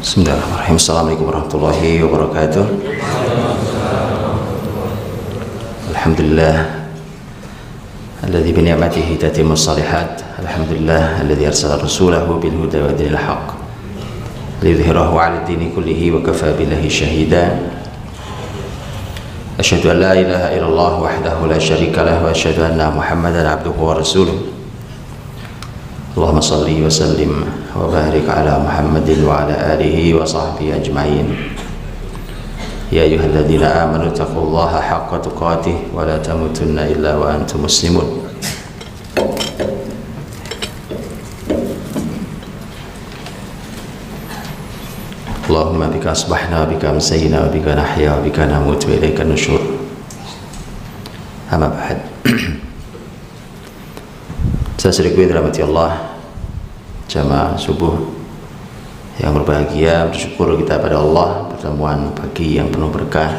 Bismillahirrahmanirrahim. Assalamualaikum warahmatullahi wabarakatuh. Alhamdulillah alladzi bi ni'matihi tatimmu shalihat. Alhamdulillah alladzi arsala rasulahu bil huda wa dinil haqq liyudhhirahu 'ala ad-dini kullihi wa kafa billahi shahida. Asyhadu an la ilaha illallah wahdahu la syarika lahu wa asyhadu anna Muhammadan 'abduhu wa rasuluh. Allahumma salli wa sallim wa barik ala Muhammadin wa ala alihi wa sahbihi ajma'in. Ya ayyuhalladzina amanu taqullaha haqqa tuqatih wa la tamutunna illa wa antum muslimun. Allahumma bika asbahna wa bika amsayna wa bika nahya wa bika namutu wa ilaika nusyur. Amma ba'd. Saudaraku yang dirahmati Allah, jamaah subuh yang berbahagia, bersyukur kita pada Allah, pertemuan pagi yang penuh berkah.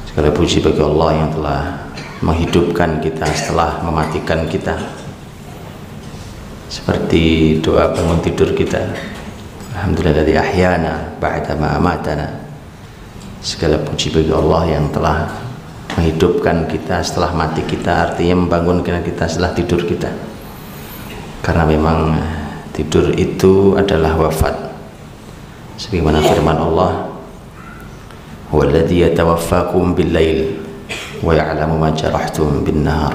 Segala puji bagi Allah yang telah menghidupkan kita setelah mematikan kita, seperti doa bangun tidur kita, alhamdulilladzi ahyana ba'da ma amatana. Segala puji bagi Allah yang telah menghidupkan kita setelah mati kita, artinya membangunkan kita setelah tidur kita. Karena memang tidur itu adalah wafat. Sebagaimana firman Allah, "Walladzi yatawaffakum bil-lail wa ya'lamu ma jarahtum bin-nahar."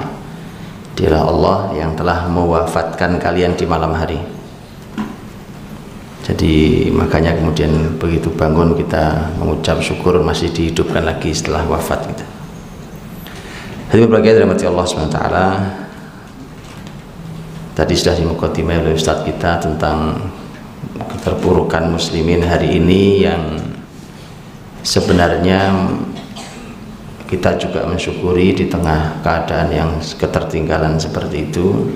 Dialah Allah yang telah mewafatkan kalian di malam hari. Jadi makanya kemudian begitu bangun kita mengucap syukur masih dihidupkan lagi setelah wafat kita. Hadirin berbahagia dirahmati Allah Subhanahu wa taala. Tadi sudah dimukadimah oleh Ustadz kita tentang keterpurukan muslimin hari ini, yang sebenarnya kita juga mensyukuri di tengah keadaan yang ketertinggalan seperti itu.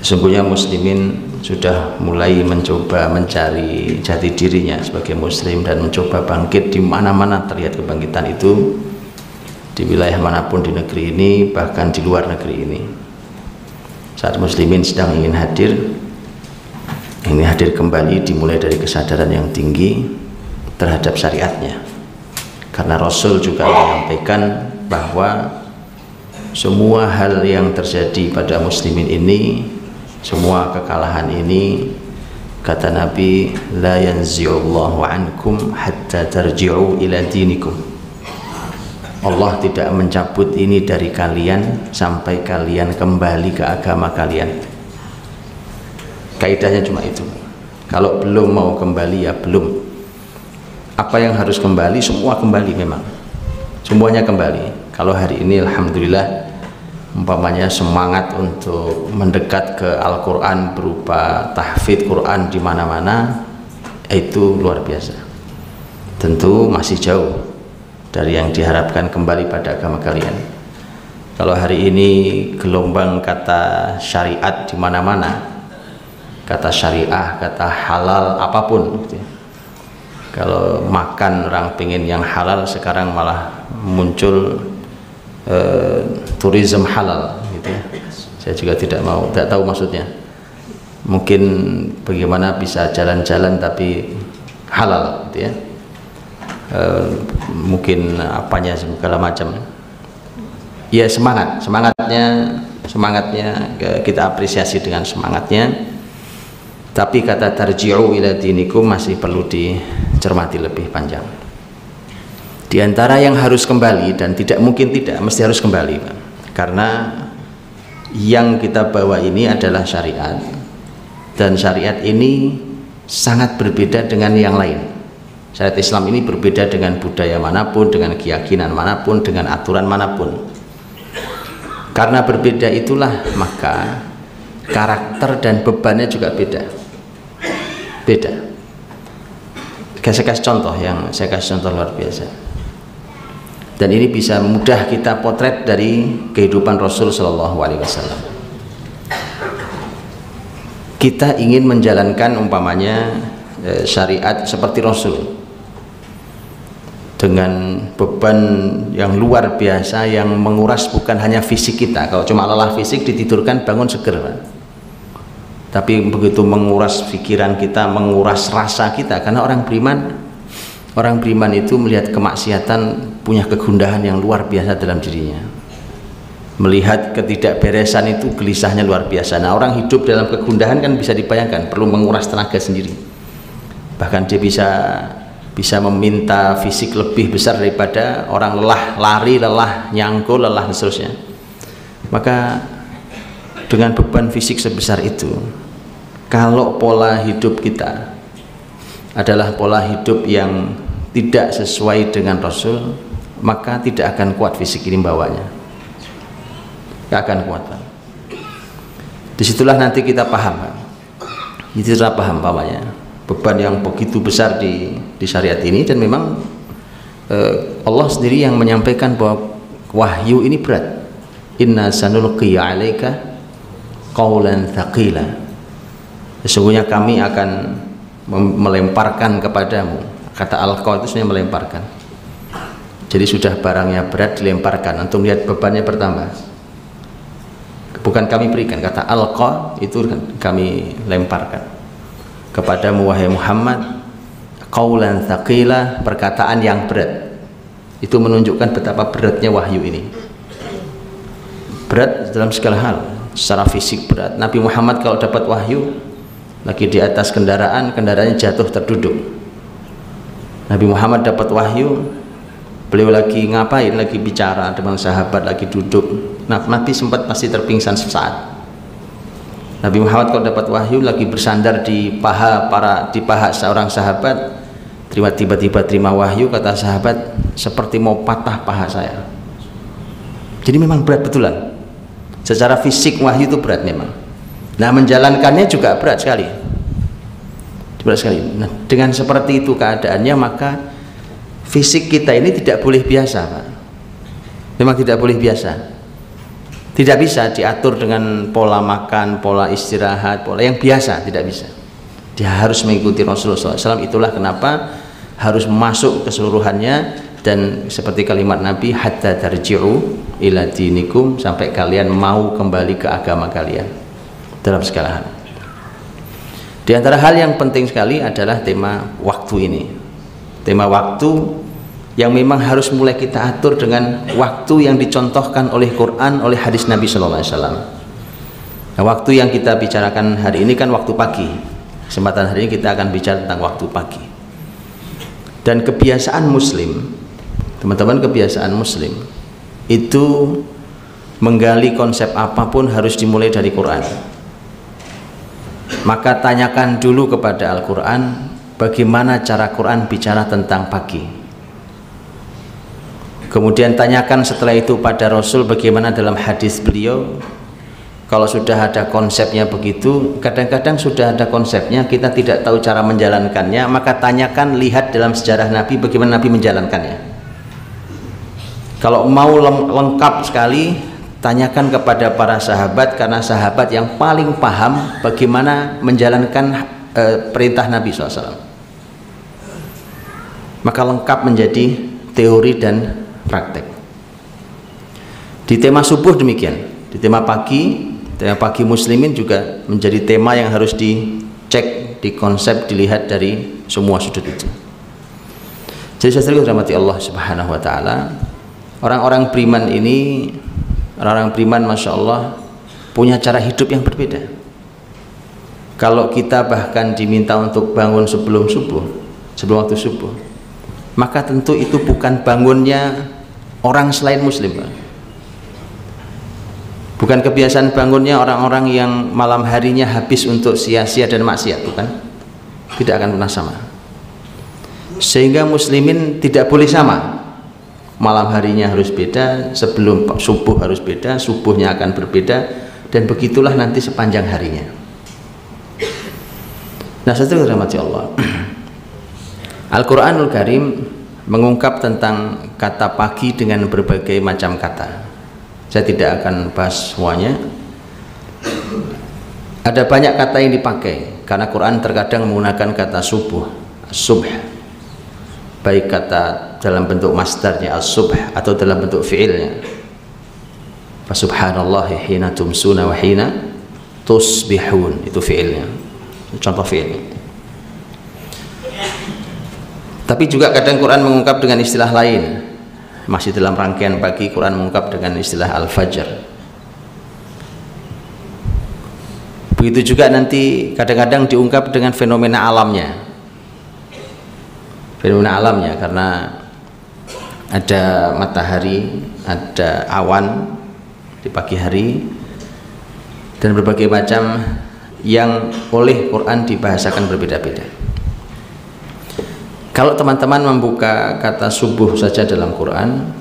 Sesungguhnya muslimin sudah mulai mencoba mencari jati dirinya sebagai muslim dan mencoba bangkit. Di mana-mana terlihat kebangkitan itu, di wilayah manapun di negeri ini, bahkan di luar negeri ini. Saat muslimin sedang ingin hadir kembali, dimulai dari kesadaran yang tinggi terhadap syariatnya. Karena Rasul juga menyampaikan bahwa semua hal yang terjadi pada muslimin ini, semua kekalahan ini, kata Nabi, la yanzi'ullahu ankum hatta tarji'u ila dinikum. Allah tidak mencabut ini dari kalian sampai kalian kembali ke agama kalian. Kaidahnya cuma itu. Kalau belum mau kembali, ya belum. Apa yang harus kembali, semua kembali memang. Semuanya kembali. Kalau hari ini alhamdulillah umpamanya semangat untuk mendekat ke Al-Qur'an berupa tahfidz Quran di mana-mana, itu luar biasa. Tentu masih jauh dari yang diharapkan kembali pada agama kalian. Kalau hari ini gelombang kata syariat di mana-mana, kata syariah, kata halal, apapun gitu ya. Kalau makan orang pengen yang halal, sekarang malah muncul tourism halal gitu ya. Saya juga tidak tahu maksudnya. Mungkin bagaimana bisa jalan-jalan tapi halal gitu ya. Mungkin apanya segala macam ya. Semangatnya kita apresiasi dengan semangatnya, tapi kata tarji'u ila dinikum masih perlu dicermati lebih panjang. Di antara yang harus kembali dan tidak mungkin tidak, mesti harus kembali, karena yang kita bawa ini adalah syariat, dan syariat ini sangat berbeda dengan yang lain. Syariat Islam ini berbeda dengan budaya manapun, dengan keyakinan manapun, dengan aturan manapun. Karena berbeda itulah maka karakter dan bebannya juga beda. Saya kasih contoh luar biasa. Dan ini bisa mudah kita potret dari kehidupan Rasul Shallallahu Alaihi Wasallam. Kita ingin menjalankan umpamanya syariat seperti Rasul, dengan beban yang luar biasa yang menguras bukan hanya fisik kita. Kalau cuma lelah fisik, ditidurkan bangun seger, tapi begitu menguras pikiran kita, menguras rasa kita. Karena orang beriman itu melihat kemaksiatan punya kegundahan yang luar biasa dalam dirinya. Melihat ketidakberesan itu gelisahnya luar biasa. Nah, orang hidup dalam kegundahan kan bisa dibayangkan, perlu menguras tenaga sendiri. Bahkan dia bisa meminta fisik lebih besar daripada orang lelah lari, lelah nyangkul, lelah dan seterusnya. Maka dengan beban fisik sebesar itu, kalau pola hidup kita adalah pola hidup yang tidak sesuai dengan Rasul, maka tidak akan kuat fisik ini bawanya, tidak akan kuat. Disitulah nanti kita paham, disitulah paham bawanya beban yang begitu besar di syariat ini. Dan memang Allah sendiri yang menyampaikan bahwa wahyu ini berat. Inna sanulqi 'alaika qaulan tsaqila, sesungguhnya kami akan melemparkan kepadamu. Kata alqa itu sebenarnya melemparkan, jadi sudah barangnya berat dilemparkan. Untuk melihat bebannya bertambah, bukan kami berikan. Kata alqa itu kami lemparkan kepadamu wahai Muhammad qaulan tsaqila, perkataan yang berat. Itu menunjukkan betapa beratnya wahyu ini. Berat dalam segala hal, secara fisik berat. Nabi Muhammad kalau dapat wahyu lagi di atas kendaraannya jatuh terduduk. Nabi Muhammad dapat wahyu, beliau lagi ngapain, lagi bicara dengan sahabat, lagi duduk. Nabi sempat pasti terpingsan sesaat. Nabi Muhammad kalau dapat wahyu lagi bersandar di paha seorang sahabat, tiba-tiba terima wahyu, kata sahabat, seperti mau patah paha saya. Jadi memang berat betulan. Secara fisik wahyu itu berat memang. Nah, menjalankannya juga berat sekali. Nah, dengan seperti itu keadaannya, maka fisik kita ini tidak boleh biasa, Pak. Memang tidak boleh biasa. Tidak bisa diatur dengan pola makan, pola istirahat, pola yang biasa, tidak bisa. Dia harus mengikuti Rasulullah SAW. Itulah kenapa harus masuk keseluruhannya. Dan seperti kalimat Nabi, hatta tarji'u ila dinikum, sampai kalian mau kembali ke agama kalian dalam segala hal. Di antara hal yang penting sekali adalah tema waktu ini. Tema waktu yang memang harus mulai kita atur dengan waktu yang dicontohkan oleh Quran, oleh hadis Nabi Sallallahu Alaihi Wasallam. Nah, waktu yang kita bicarakan hari ini kan waktu pagi. Kesempatan hari ini kita akan bicara tentang waktu pagi. Dan kebiasaan Muslim, teman-teman, kebiasaan Muslim itu menggali konsep apapun harus dimulai dari Quran. Maka tanyakan dulu kepada Al-Quran, bagaimana cara Quran bicara tentang pagi. Kemudian tanyakan setelah itu pada Rasul, bagaimana dalam hadis beliau. Kalau sudah ada konsepnya begitu, kadang-kadang sudah ada konsepnya, kita tidak tahu cara menjalankannya, maka tanyakan, lihat dalam sejarah Nabi bagaimana Nabi menjalankannya. Kalau mau lengkap sekali, tanyakan kepada para sahabat, karena sahabat yang paling paham bagaimana menjalankan perintah Nabi SAW. Maka lengkap menjadi teori dan praktek. Di tema subuh demikian, di tema pagi muslimin juga menjadi tema yang harus dicek, dikonsep, dilihat dari semua sudut itu. Jadi saya dirahmati Allah Subhanahu wa taala, orang-orang beriman ini, orang-orang beriman Masya Allah punya cara hidup yang berbeda. Kalau kita bahkan diminta untuk bangun sebelum waktu subuh, maka tentu itu bukan bangunnya orang selain muslim, Pak. Bukan kebiasaan bangunnya orang-orang yang malam harinya habis untuk sia-sia dan maksiat, bukan. Tidak akan pernah sama. Sehingga muslimin tidak boleh sama. Malam harinya harus beda, sebelum subuh harus beda, subuhnya akan berbeda, dan begitulah nanti sepanjang harinya. Nah, setelah dirahmati Allah, Al-Quranul Karim mengungkap tentang kata pagi dengan berbagai macam kata. Saya tidak akan bahas semuanya. Ada banyak kata yang dipakai, karena Quran terkadang menggunakan kata subuh, subh, baik kata dalam bentuk masdarnya as-subh atau dalam bentuk fi'ilnya. Fa subhanallahi hina tumsuna wa hina tusbihun, itu fiilnya, contoh fiil. Tapi juga kadang Quran mengungkap dengan istilah lain. Masih dalam rangkaian pagi, Quran mengungkap dengan istilah al-fajr. Begitu juga nanti kadang-kadang diungkap dengan fenomena alamnya. Fenomena alamnya, karena ada matahari, ada awan di pagi hari, dan berbagai macam yang oleh Quran dibahasakan berbeda-beda. Kalau teman-teman membuka kata subuh saja dalam Quran,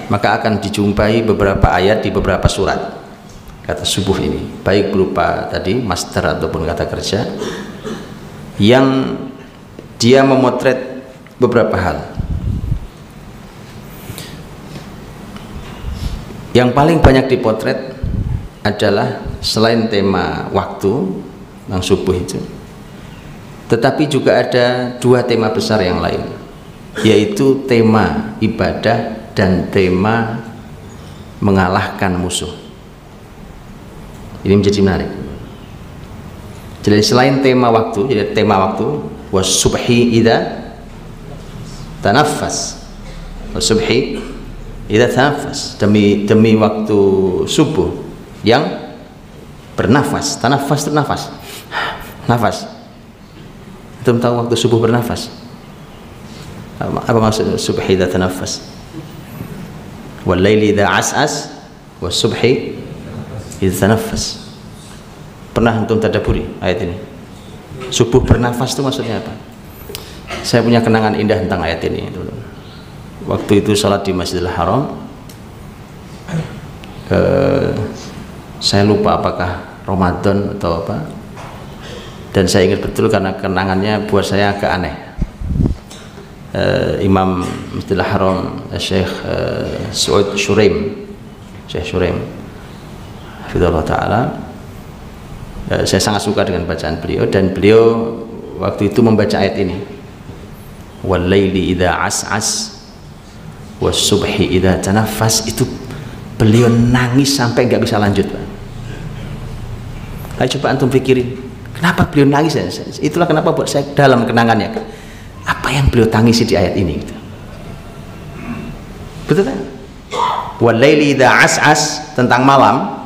maka akan dijumpai beberapa ayat di beberapa surat kata subuh ini, baik berupa tadi masdar ataupun kata kerja, yang dia memotret beberapa hal. Yang paling banyak dipotret adalah selain tema waktu yang subuh itu, tetapi juga ada dua tema besar yang lain, yaitu tema ibadah dan tema mengalahkan musuh. Ini menjadi menarik. Jadi selain tema waktu, jadi tema waktu was-subhi idza tanaffas, was-subhi idza tanaffas, demi waktu subuh yang bernafas. Tanafas itu nafas, nafas. Antum tahu waktu subuh bernafas? Apa maksud subhi idza tanaffas? Wal laili idza as'as was subhi idza tanaffas. Pernah antum tadabburi ayat ini? Subuh bernafas itu maksudnya apa? Saya punya kenangan indah tentang ayat ini dulu. Waktu itu salat di Masjidil Haram, saya lupa apakah Ramadan atau apa, dan saya ingat betul karena kenangannya buat saya agak aneh. Imam Masjidil Haram Syekh Su'ud Shuraim, Syekh Shuraim hafizallahu ta'ala, saya sangat suka dengan bacaan beliau, dan beliau waktu itu membaca ayat ini, wal laili idza as'as was subhi idza tanaffas. Itu beliau nangis sampai nggak bisa lanjut, Pak. Ayo coba antum pikirin, kenapa beliau nangis? Itulah kenapa buat saya dalam kenangannya, apa yang beliau tangisi di ayat ini gitu. Betul kan? Wal laili idza as'as tentang malam,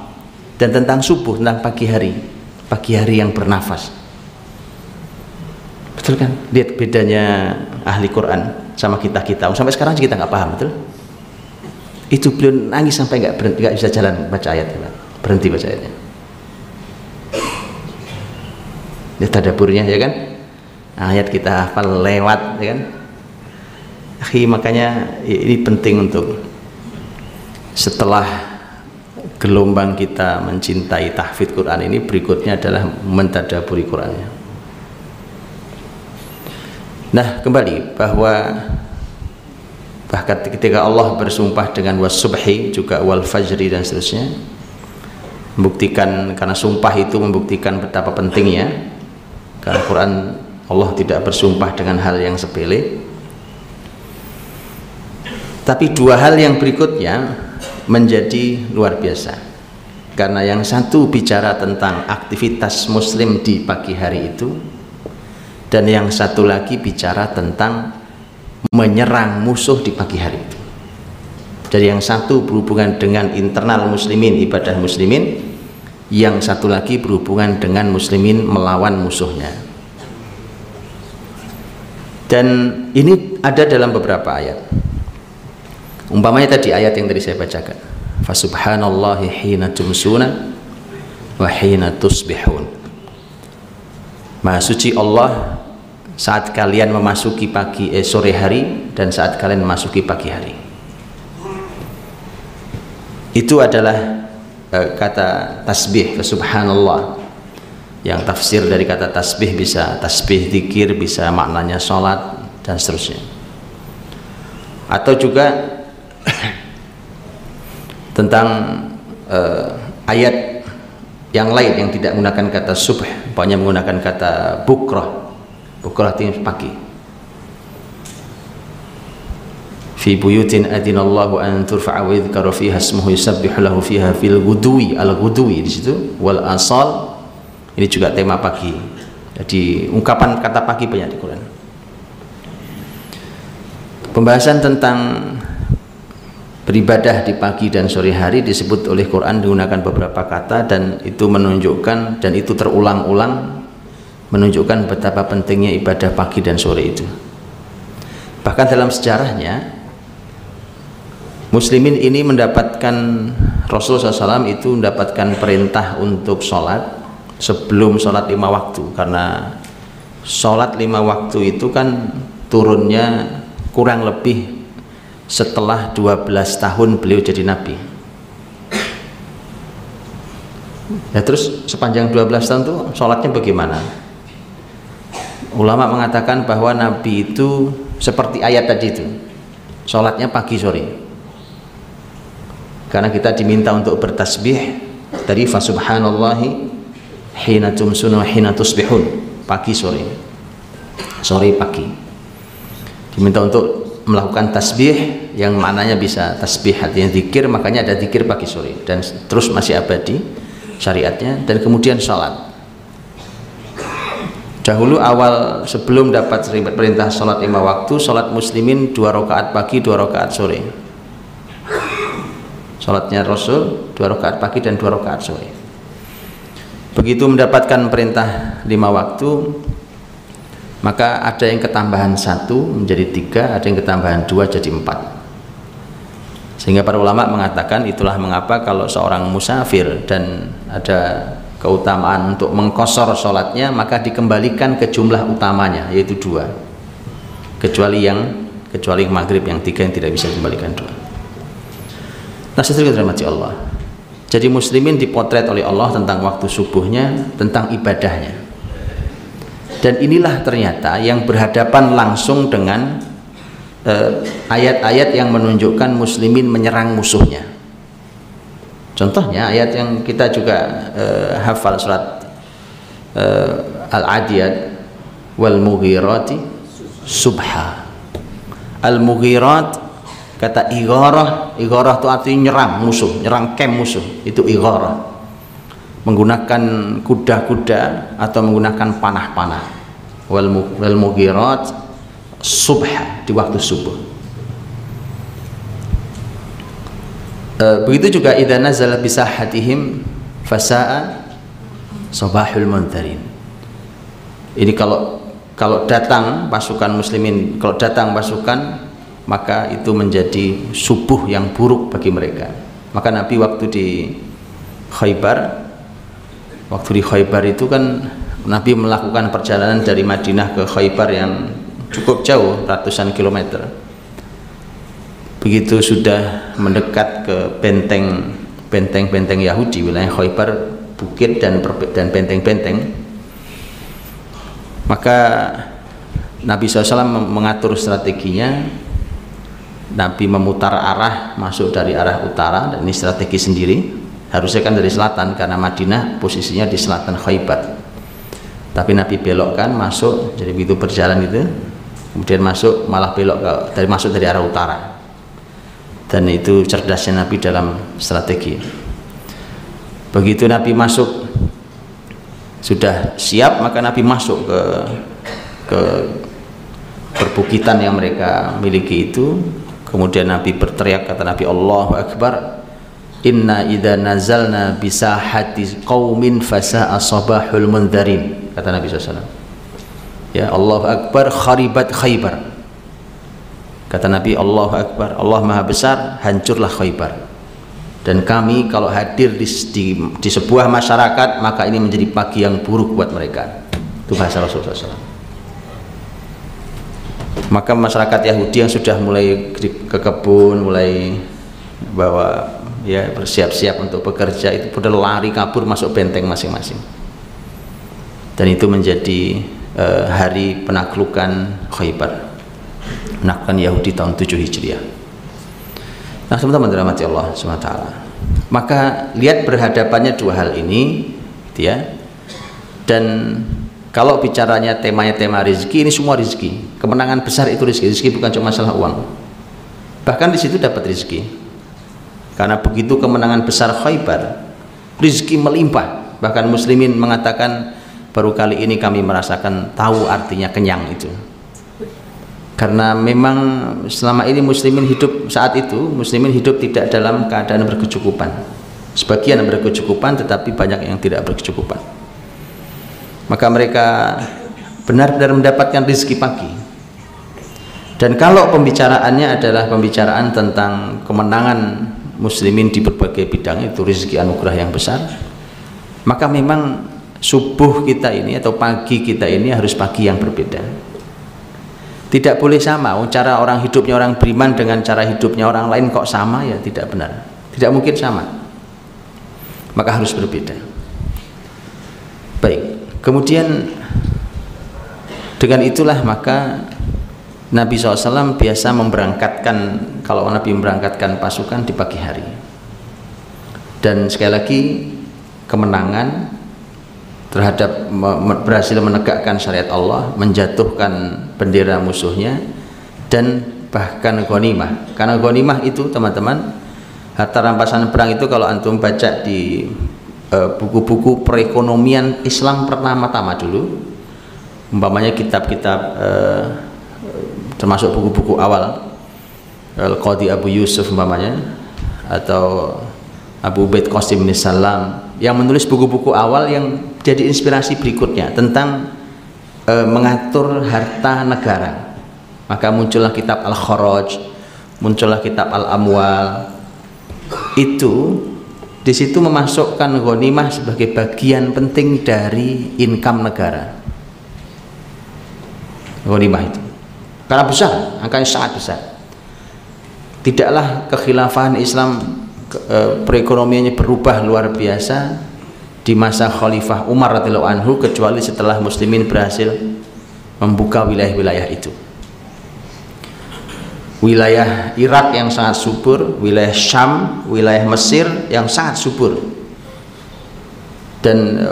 dan tentang subuh tentang pagi hari yang bernafas. Betul kan? Lihat bedanya ahli Quran sama kita. Sampai sekarang kita nggak paham, betul? Itu beliau nangis sampai nggak bisa jalan baca ayat, berhenti baca ayatnya. Lihat tadaburnya, ya kan? Ayat kita hafal lewat, ya kan? Makanya ini penting untuk setelah gelombang kita mencintai tahfidz Quran ini, berikutnya adalah mentadaburi Qurannya. Nah, kembali bahwa bahkan ketika Allah bersumpah dengan was-subhi, juga wal fajri dan seterusnya, membuktikan, karena sumpah itu membuktikan betapa pentingnya, karena Quran Allah tidak bersumpah dengan hal yang sepele. Tapi dua hal yang berikutnya menjadi luar biasa, karena yang satu bicara tentang aktivitas muslim di pagi hari itu, dan yang satu lagi bicara tentang menyerang musuh di pagi hari itu. Jadi yang satu berhubungan dengan internal muslimin, ibadah muslimin, yang satu lagi berhubungan dengan muslimin melawan musuhnya. Dan ini ada dalam beberapa ayat. Umpamanya tadi ayat yang tadi saya bacakan, fasubhanallahi hina tumsuna wa hina tusbihun. Maha suci Allah saat kalian memasuki sore hari dan saat kalian memasuki pagi hari. Itu adalah kata tasbih, subhanallah, yang tafsir dari kata tasbih bisa tasbih zikir, bisa maknanya sholat dan seterusnya. Atau juga tentang ayat yang lain yang tidak menggunakan kata subh, pokoknya menggunakan kata bukrah. Bukrah itu pagi. fi buyutin adinallahu an turfa'a wa yudhkara fiha ismuhu yusabbihu lahu fiha fil ghudwi al-ghudwi di situ wal asal. Ini juga tema pagi. Jadi ungkapan kata pagi banyak di Quran. Pembahasan tentang beribadah di pagi dan sore hari disebut oleh Quran menggunakan beberapa kata, dan itu menunjukkan, dan itu terulang-ulang menunjukkan betapa pentingnya ibadah pagi dan sore itu. Bahkan dalam sejarahnya muslimin ini mendapatkan, Rasulullah SAW itu mendapatkan perintah untuk sholat sebelum sholat 5 waktu, karena sholat 5 waktu itu kan turunnya kurang lebih setelah 12 tahun beliau jadi nabi. Ya, terus sepanjang 12 tahun itu sholatnya bagaimana? Ulama mengatakan bahwa nabi itu seperti ayat tadi itu, sholatnya pagi sore, karena kita diminta untuk bertasbih dari fasubhanallahi hina tumsuna hina tusbihun, pagi sore, sore pagi diminta untuk melakukan tasbih yang maknanya bisa tasbih artinya zikir, makanya ada zikir pagi sore, dan terus masih abadi syariatnya. Dan kemudian sholat dahulu awal sebelum dapat perintah sholat 5 waktu, sholat muslimin 2 rakaat pagi 2 rakaat sore. Sholatnya Rasul 2 rakaat pagi dan 2 rakaat sore. Begitu mendapatkan perintah 5 waktu, maka ada yang ketambahan 1 menjadi 3, ada yang ketambahan 2 jadi 4. Sehingga para ulama mengatakan itulah mengapa kalau seorang musafir dan ada keutamaan untuk mengqashar sholatnya, maka dikembalikan ke jumlah utamanya, yaitu 2, kecuali maghrib yang 3 yang tidak bisa dikembalikan 2. Nah, seterusnya dirahmati Allah. Jadi muslimin dipotret oleh Allah tentang waktu subuhnya, tentang ibadahnya. Dan inilah ternyata yang berhadapan langsung dengan ayat-ayat yang menunjukkan muslimin menyerang musuhnya. Contohnya ayat yang kita juga hafal, surat Al-Adiyat, wal mughirati subha. Al-mughirat, kata igharah itu artinya nyerang musuh, nyerang camp musuh, itu igharah, menggunakan kuda-kuda atau menggunakan panah-panah. Wal mughirat subha, di waktu subuh. Begitu juga idza nazala bisahatihim fasaa sabahul muntarin. Ini kalau datang pasukan muslimin, kalau datang pasukan, maka itu menjadi subuh yang buruk bagi mereka. Maka Nabi waktu di Khaybar itu kan Nabi melakukan perjalanan dari Madinah ke Khaybar yang cukup jauh, ratusan kilometer. Begitu sudah mendekat ke benteng-benteng Yahudi, wilayah Khaybar, bukit dan benteng-benteng, maka Nabi SAW mengatur strateginya. Nabi memutar arah, masuk dari arah utara, dan ini strategi sendiri. Harusnya kan dari selatan, karena Madinah posisinya di selatan Khaybar, tapi Nabi belokkan masuk. Jadi begitu berjalan itu, kemudian masuk, malah belok masuk dari arah utara. Dan itu cerdasnya Nabi dalam strategi. Begitu Nabi masuk, sudah siap, maka Nabi masuk ke perbukitan yang mereka miliki itu. Kemudian Nabi berteriak, kata Nabi, Allahu Akbar, inna idza nazalna bisahati qaumin fasa'a sabahul mundarin, kata Nabi SAW. Ya, Allahu Akbar, kharibat Khaybar, kata Nabi. Allahu Akbar, Allah Maha Besar, hancurlah Khaybar. Dan kami kalau hadir di sebuah masyarakat, maka ini menjadi pagi yang buruk buat mereka. Itu bahasa Rasulullah SAW. Maka masyarakat Yahudi yang sudah mulai ke kebun, mulai bawa, ya, bersiap-siap untuk bekerja, itu pada lari kabur masuk benteng masing-masing. Dan itu menjadi hari penaklukan Khaybar, penaklukan Yahudi tahun 7 Hijriah. Nah, teman-teman dirahmati Allah SWT, maka lihat berhadapannya 2 hal ini, ya. Dan kalau bicaranya temanya tema rezeki, ini semua rezeki. Kemenangan besar itu rezeki. Rezeki bukan cuma masalah uang. Bahkan di situ dapat rezeki. Karena begitu kemenangan besar Khaybar, rezeki melimpah. Bahkan muslimin mengatakan baru kali ini kami merasakan tahu artinya kenyang itu. Karena memang selama ini muslimin hidup saat itu, muslimin hidup tidak dalam keadaan berkecukupan. Sebagian berkecukupan tetapi banyak yang tidak berkecukupan. Maka mereka benar-benar mendapatkan rezeki pagi. Dan kalau pembicaraannya adalah pembicaraan tentang kemenangan muslimin di berbagai bidang, itu rezeki anugerah yang besar, maka memang subuh kita ini atau pagi kita ini harus pagi yang berbeda. Tidak boleh sama. Cara orang hidupnya orang beriman dengan cara hidupnya orang lain kok sama, ya tidak benar. Tidak mungkin sama. Maka harus berbeda. Baik. Kemudian dengan itulah maka Nabi SAW biasa memberangkatkan, kalau Nabi memberangkatkan pasukan di pagi hari. Dan sekali lagi kemenangan terhadap berhasil menegakkan syariat Allah, menjatuhkan bendera musuhnya, dan bahkan ghanimah. Karena ghanimah itu teman-teman, harta rampasan perang itu kalau antum baca di buku-buku perekonomian Islam pertama-tama dulu, umpamanya kitab-kitab termasuk buku-buku awal Al-Qadi Abu Yusuf umpamanya, atau Abu Ubaid Qasim bin Salam, yang menulis buku-buku awal yang jadi inspirasi berikutnya tentang mengatur harta negara. Maka muncullah kitab Al-Kharaj, muncullah kitab Al-Amwal. Itu di situ memasukkan ghanimah sebagai bagian penting dari income negara. Ghanimah itu karena besar, angkanya sangat besar. Tidaklah kekhilafahan Islam perekonomiannya berubah luar biasa di masa Khalifah Umar radhiyallahu anhu, kecuali setelah muslimin berhasil membuka wilayah-wilayah itu. Wilayah Irak yang sangat subur, wilayah Syam, wilayah Mesir yang sangat subur, dan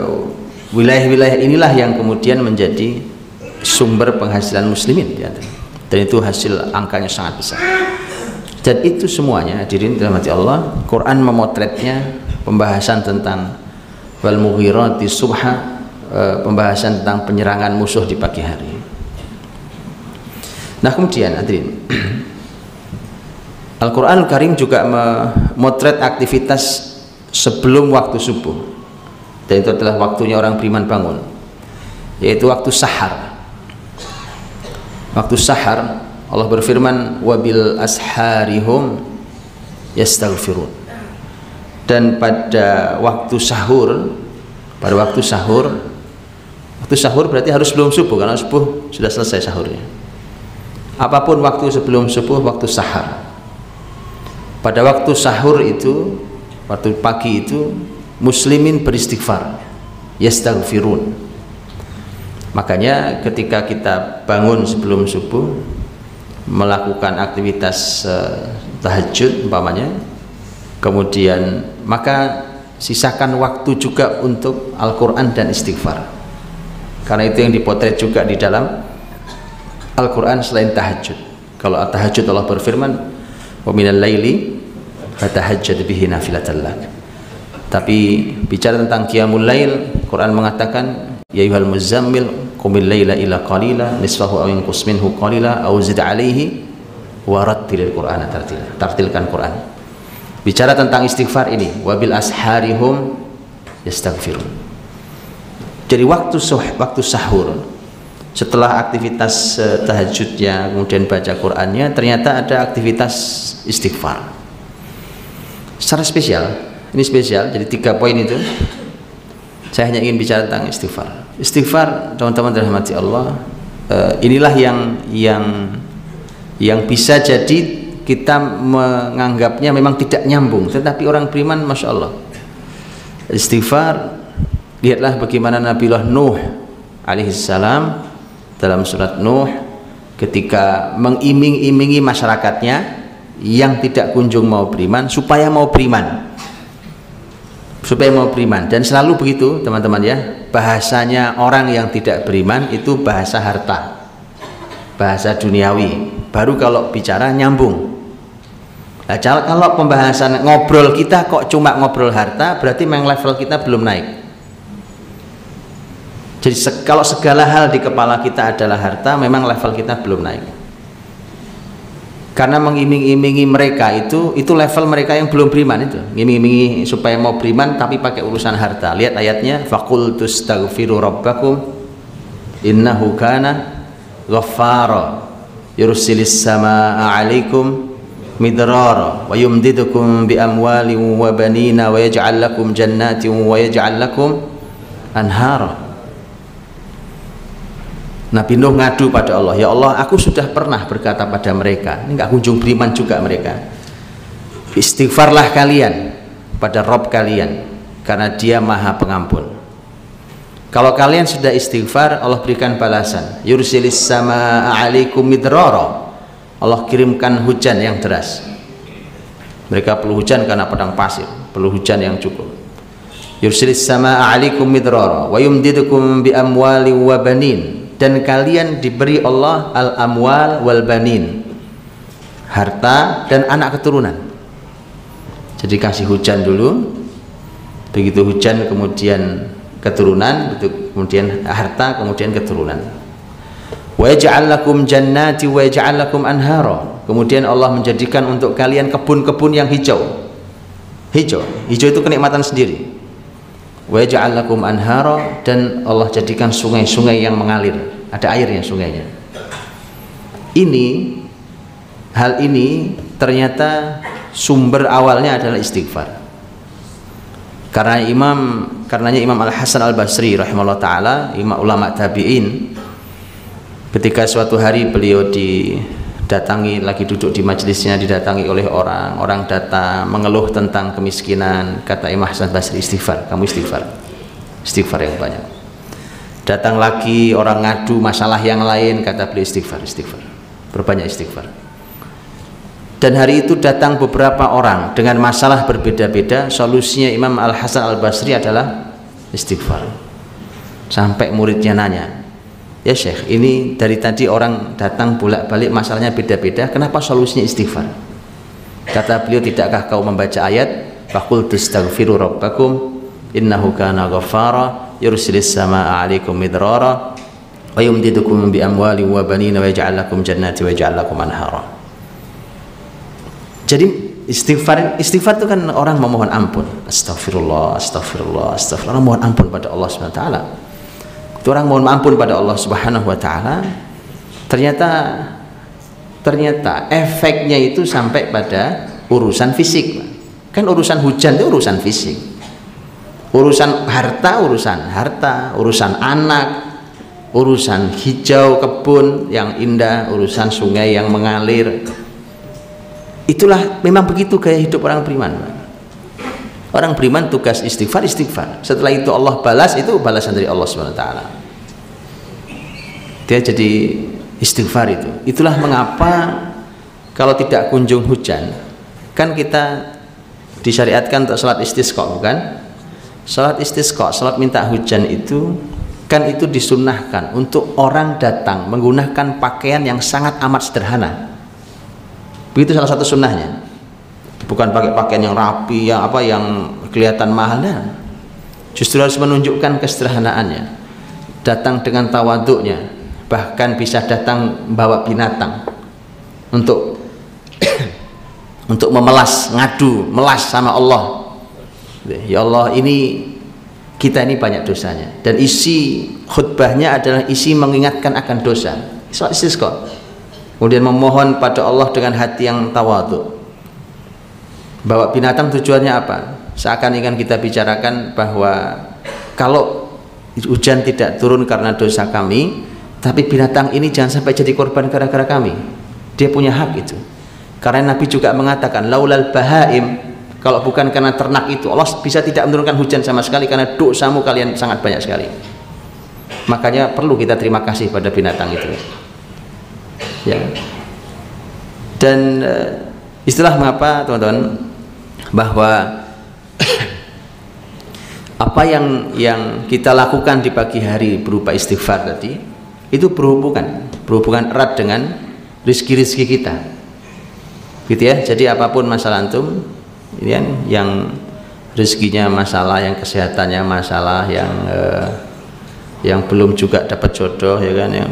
wilayah-wilayah inilah yang kemudian menjadi sumber penghasilan muslimin, dan itu hasil angkanya sangat besar. Dan itu semuanya hadirin dirahmati Allah, Quran memotretnya, pembahasan tentang wal mughirati subha, pembahasan tentang penyerangan musuh di pagi hari. Nah kemudian hadirin, Al-Quran Al-Karim juga memotret aktivitas sebelum waktu subuh, dan itu adalah waktunya orang beriman bangun, yaitu waktu sahar. Waktu sahar Allah berfirman, wabil asharihum yastaghfirun. Dan pada waktu sahur, waktu sahur berarti harus sebelum subuh, karena subuh sudah selesai sahurnya. Apapun waktu sebelum subuh, waktu sahar. Pada waktu sahur itu, waktu pagi itu, muslimin beristighfar, yastaghfirun. Makanya ketika kita bangun sebelum subuh, melakukan aktivitas tahajud umpamanya, kemudian maka sisakan waktu juga untuk Al-Quran dan istighfar, karena itu yang dipotret juga di dalam Al-Quran selain tahajud. Kalau tahajud Allah berfirman, wa minal laili fatahajjad bihi nafilatan lak. Tapi bicara tentang qiyamul lail, Quran mengatakan, ya ayyuhal muzammil qumil laila illa qalila nisfahu aw inqus minhu qalila aw zid alaihi wa rattilil qur'ana tartila. Tartilkan Quran. Bicara tentang istighfar ini, wabil asharihum yastaghfirun. Jadi waktu sahur, setelah aktivitas tahajudnya kemudian baca Qurannya, ternyata ada aktivitas istighfar secara spesial. Ini spesial, jadi 3 poin itu saya hanya ingin bicara tentang istighfar. Istighfar, teman-teman dirahmati Allah, inilah yang bisa jadi kita menganggapnya memang tidak nyambung, tetapi orang beriman masya Allah istighfar. Lihatlah bagaimana Nabiullah Nuh alaihissalam dalam surat Nuh ketika mengiming-imingi masyarakatnya yang tidak kunjung mau beriman supaya mau beriman, dan selalu begitu teman-teman ya, bahasanya orang yang tidak beriman itu bahasa harta, bahasa duniawi, baru kalau bicara nyambung. Nah, kalau pembahasan ngobrol kita kok cuma ngobrol harta, berarti memang level kita belum naik. Jadi kalau segala hal di kepala kita adalah harta, memang level kita belum naik. Karena mengiming-imingi mereka itu level mereka yang belum beriman itu. Ngiming-imingi supaya mau beriman tapi pakai urusan harta. Lihat ayatnya, faqultu astaghfiru rabbakum innahu kana ghaffara yursilis samaa'a 'alaikum midrara wa yumdidukum bi amwalin wa banina wa yaj'al lakum jannatin wa yaj'al lakum anhara. Nabi Nuh ngadu pada Allah, ya Allah, aku sudah pernah berkata pada mereka, ini nggak kunjung beriman juga mereka. Istighfarlah kalian pada Rob kalian, karena Dia Maha Pengampun. Kalau kalian sudah istighfar, Allah berikan balasan. Yursilis samaa'a 'alaikum midrara. Allah kirimkan hujan yang deras. Mereka perlu hujan karena padang pasir, perlu hujan yang cukup. Yursilis samaa'a 'alaikum midrara wa yumdidukum bi amwalin wa banin. Dan kalian diberi Allah al-amwal wal banin, harta dan anak keturunan. Jadi kasih hujan dulu, begitu hujan kemudian keturunan, begitu kemudian harta, kemudian keturunan. Wa yaj'al lakum jannati wa yaj'al lakum anhara. Kemudian Allah menjadikan untuk kalian kebun-kebun yang hijau. Hijau itu kenikmatan sendiri. Wa yaj'al lakum anhara, dan Allah jadikan sungai-sungai yang mengalir, ada airnya sungainya. Hal ini ternyata sumber awalnya adalah istighfar. Karenanya Imam Al-Hasan Al-Basri rahimahullah taala, imam ulama tabi'in, ketika suatu hari beliau didatangi, lagi duduk di majelisnya, didatangi oleh orang datang mengeluh tentang kemiskinan. Kata Imam Hasan Basri, istighfar, kamu istighfar yang banyak. Datang lagi orang ngadu masalah yang lain, kata beliau, istighfar, berbanyak istighfar. Dan hari itu datang beberapa orang dengan masalah berbeda-beda, solusinya Imam Al Hasan Al Basri adalah istighfar. Sampai muridnya nanya, ya Syekh, ini dari tadi orang datang bolak-balik masalahnya beda-beda, kenapa solusinya istighfar? Kata beliau, tidakkah kau membaca ayat faqultu astaghfiru rabbakum innahu kana ghaffara yursilis samaa'a 'alaikum midrara wa yumdidukum bi amwalin wa banina wa yaj'al lakum jannati wa yaj'al lakum anhara. Jadi istighfar itu kan orang memohon ampun, astagfirullah, orang mohon ampun pada Allah Subhanahu wa taala. Orang mohon ampun pada Allah Subhanahu wa taala, ternyata efeknya itu sampai pada urusan fisik. Kan urusan hujan itu urusan fisik. Urusan harta, urusan anak, urusan hijau kebun yang indah, urusan sungai yang mengalir. Itulah memang begitu gaya hidup orang beriman. Orang beriman tugas istighfar. Setelah itu Allah balas, itu balasan dari Allah Subhanahu wa taala. Dia jadi istighfar itu. Itulah mengapa kalau tidak kunjung hujan, kan kita disyariatkan untuk salat istisqa, bukan? Salat istisqa, salat minta hujan itu kan itu disunnahkan untuk orang datang menggunakan pakaian yang sangat amat sederhana. Begitu salah satu sunnahnya. Bukan pakai pakaian yang rapi, yang kelihatan mahal, dan justru harus menunjukkan kesederhanaannya. Datang dengan tawaduknya, bahkan bisa datang membawa binatang untuk untuk memelas, melas sama Allah. Ya Allah, kita ini banyak dosanya, dan isi khutbahnya adalah isi mengingatkan akan dosa. Salat istisqa. Kemudian memohon pada Allah dengan hati yang tawadhu. Bawa binatang tujuannya apa? Seakan ingin kita bicarakan bahwa kalau hujan tidak turun karena dosa kami, tapi binatang ini jangan sampai jadi korban gara-gara kami. Dia punya hak itu. Karena Nabi juga mengatakan, laulal bahaim, kalau bukan karena ternak itu, Allah bisa tidak menurunkan hujan sama sekali, karena dosamu kalian sangat banyak sekali. Makanya perlu kita terima kasih pada binatang itu. Ya. Dan istilah mengapa teman-teman, bahwa apa yang kita lakukan di pagi hari berupa istighfar tadi itu berhubungan erat dengan rizki-rizki kita. gitu ya. Jadi apapun masalah antum ini kan, yang rezekinya masalah, yang kesehatannya masalah, yang belum juga dapat jodoh ya kan, yang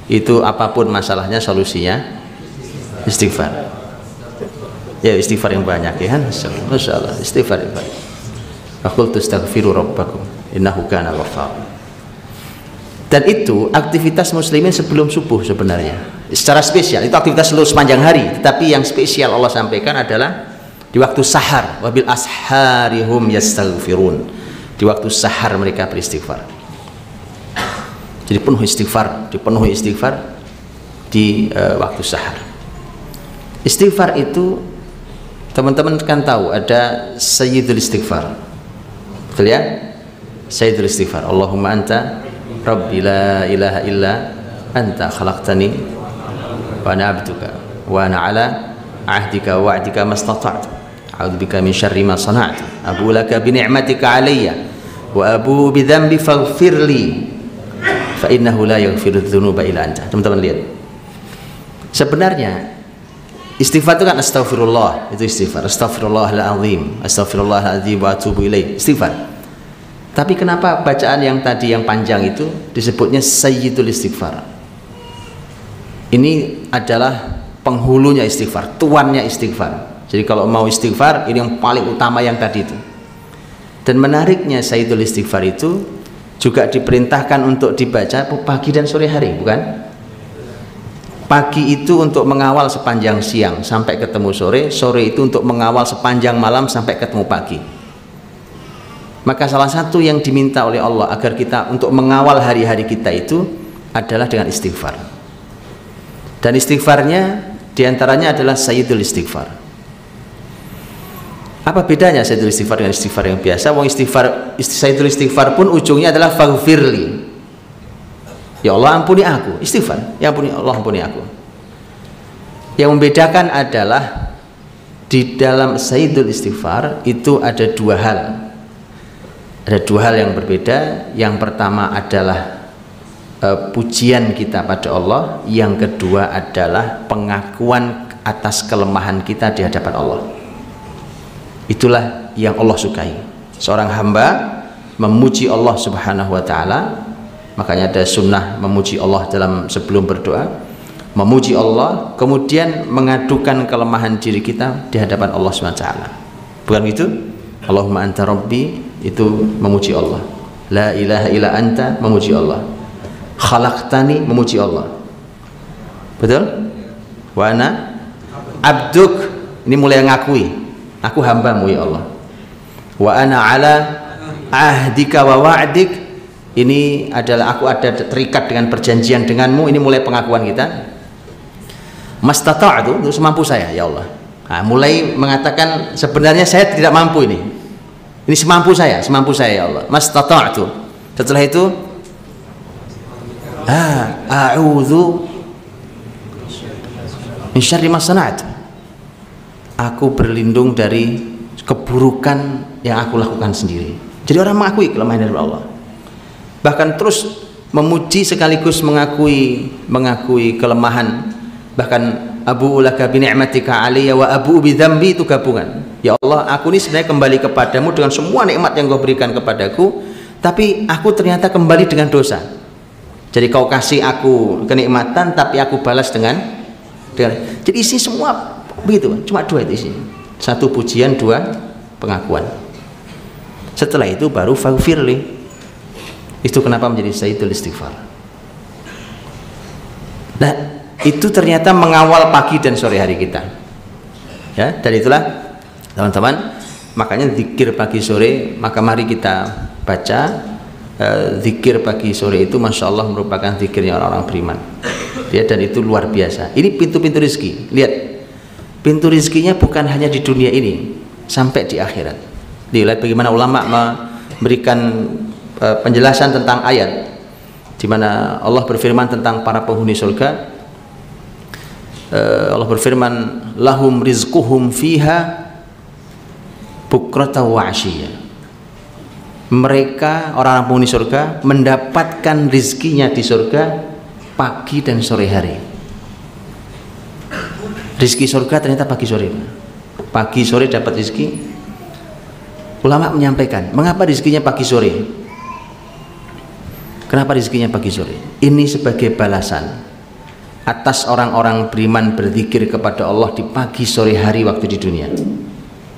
itu apapun masalahnya, solusinya istighfar. Ya istighfar yang banyak ya kan. Masya Allah, istighfar yang banyak. Faqultu astaghfiru rabbakum innahu kana ghaffar. Dan itu aktivitas muslimin sebelum subuh sebenarnya. Secara spesial itu aktivitas seluruh sepanjang hari, tetapi yang spesial Allah sampaikan adalah di waktu sahar. Wabil asharihum yastaghfirun. Di waktu sahar mereka beristighfar. Jadi dipenuhi istighfar di waktu sahar. Istighfar itu teman-teman kan tahu ada sayyidul istighfar. Betul ya? Sayyidul istighfar. Allahumma anta Rabbi la ilaha illa anta khalaqtani wa ana abduka wa ana ala ahdika wa wa'dika mastata'tu a'udzubika min syarri ma sana'tu abu laka bi ni'matika alayya wa abu bi dhanbi faghfirli fa innahu la yaghfiru dzunuba illa anta. Teman-teman lihat, sebenarnya istighfar itu kan astaghfirullah, itu istighfar, astaghfirullahaladzim, astaghfirullahaladzim wa atubu ilaih, istighfar. Tapi kenapa bacaan yang tadi yang panjang itu disebutnya sayyidul istighfar? Ini adalah penghulunya istighfar, tuannya istighfar. Jadi kalau mau istighfar, ini yang paling utama yang tadi itu. Dan menariknya sayyidul istighfar itu juga diperintahkan untuk dibaca pagi dan sore hari, bukan? Pagi itu untuk mengawal sepanjang siang sampai ketemu sore, sore itu untuk mengawal sepanjang malam sampai ketemu pagi. Maka salah satu yang diminta oleh Allah agar kita untuk mengawal hari-hari kita itu adalah dengan istighfar. Dan istighfarnya diantaranya adalah sayyidul istighfar. Apa bedanya sayyidul istighfar dengan istighfar yang biasa? Wong sayyidul istighfar pun ujungnya adalah faghfirli. Ya Allah ampuni aku, istighfar. Ya ampuni Allah, ampuni aku. Yang membedakan adalah di dalam sayyidul istighfar itu ada dua hal. Ada dua hal yang berbeda. Yang pertama adalah pujian kita pada Allah. Yang kedua adalah pengakuan atas kelemahan kita di hadapan Allah. Itulah yang Allah sukai. Seorang hamba memuji Allah subhanahu wa ta'ala. Makanya ada sunnah memuji Allah sebelum berdoa. Memuji Allah, kemudian mengadukan kelemahan diri kita di hadapan Allah subhanahu wa ta'ala. Bukan gitu? Allahumma anta rabbi, itu memuji Allah. La ilaha illa anta, memuji Allah. Khalaqtani, memuji Allah. Betul? Wa ana abduk, ini mulai ngakui, aku hambamu ya Allah. Wa ana ala ahdika wa wa'dik, ini adalah aku ada terikat dengan perjanjian denganmu. Ini mulai pengakuan kita. Mastata'tu, itu semampu saya ya Allah. Nah, mulai mengatakan sebenarnya saya tidak mampu ini semampu saya ya Allah. Mastata'tu. Setelah itu a'udzu min syarri ma sana'tu, aku berlindung dari keburukan yang aku lakukan sendiri. Jadi orang mengakui kelemahan dari Allah, bahkan terus memuji sekaligus mengakui kelemahan. Bahkan abu laka bi ni'matika alayya wa abu bi dzambi, itu gabungan. Ya Allah, aku ini sebenarnya kembali kepadamu dengan semua nikmat yang kau berikan kepadaku, tapi aku ternyata kembali dengan dosa. Jadi kau kasih aku kenikmatan, tapi aku balas dengan jadi isi semua begitu, cuma dua itu isi. Satu pujian, dua pengakuan. Setelah itu baru faghfirli. Itu kenapa menjadi sayyidul istighfar. Nah, itu ternyata mengawal pagi dan sore hari kita. Ya, dan itulah teman-teman, makanya zikir pagi sore, maka mari kita baca zikir pagi sore itu, masya Allah merupakan zikirnya orang-orang beriman. Ya, dan itu luar biasa. Ini pintu-pintu rezeki. Lihat, pintu rezekinya bukan hanya di dunia ini, sampai di akhirat. Lihat bagaimana ulama memberikan penjelasan tentang ayat di mana Allah berfirman tentang para penghuni surga. Allah berfirman, lahum rizquhum fiha bukrata wa ashiya. Mereka orang-orang penghuni surga mendapatkan rizkinya di surga pagi dan sore hari. Rizki surga ternyata pagi sore. Pagi sore dapat rizki. Ulama menyampaikan, mengapa rizkinya pagi sore? Kenapa rizkinya pagi sore? Ini sebagai balasan atas orang-orang beriman berzikir kepada Allah di pagi sore hari waktu di dunia.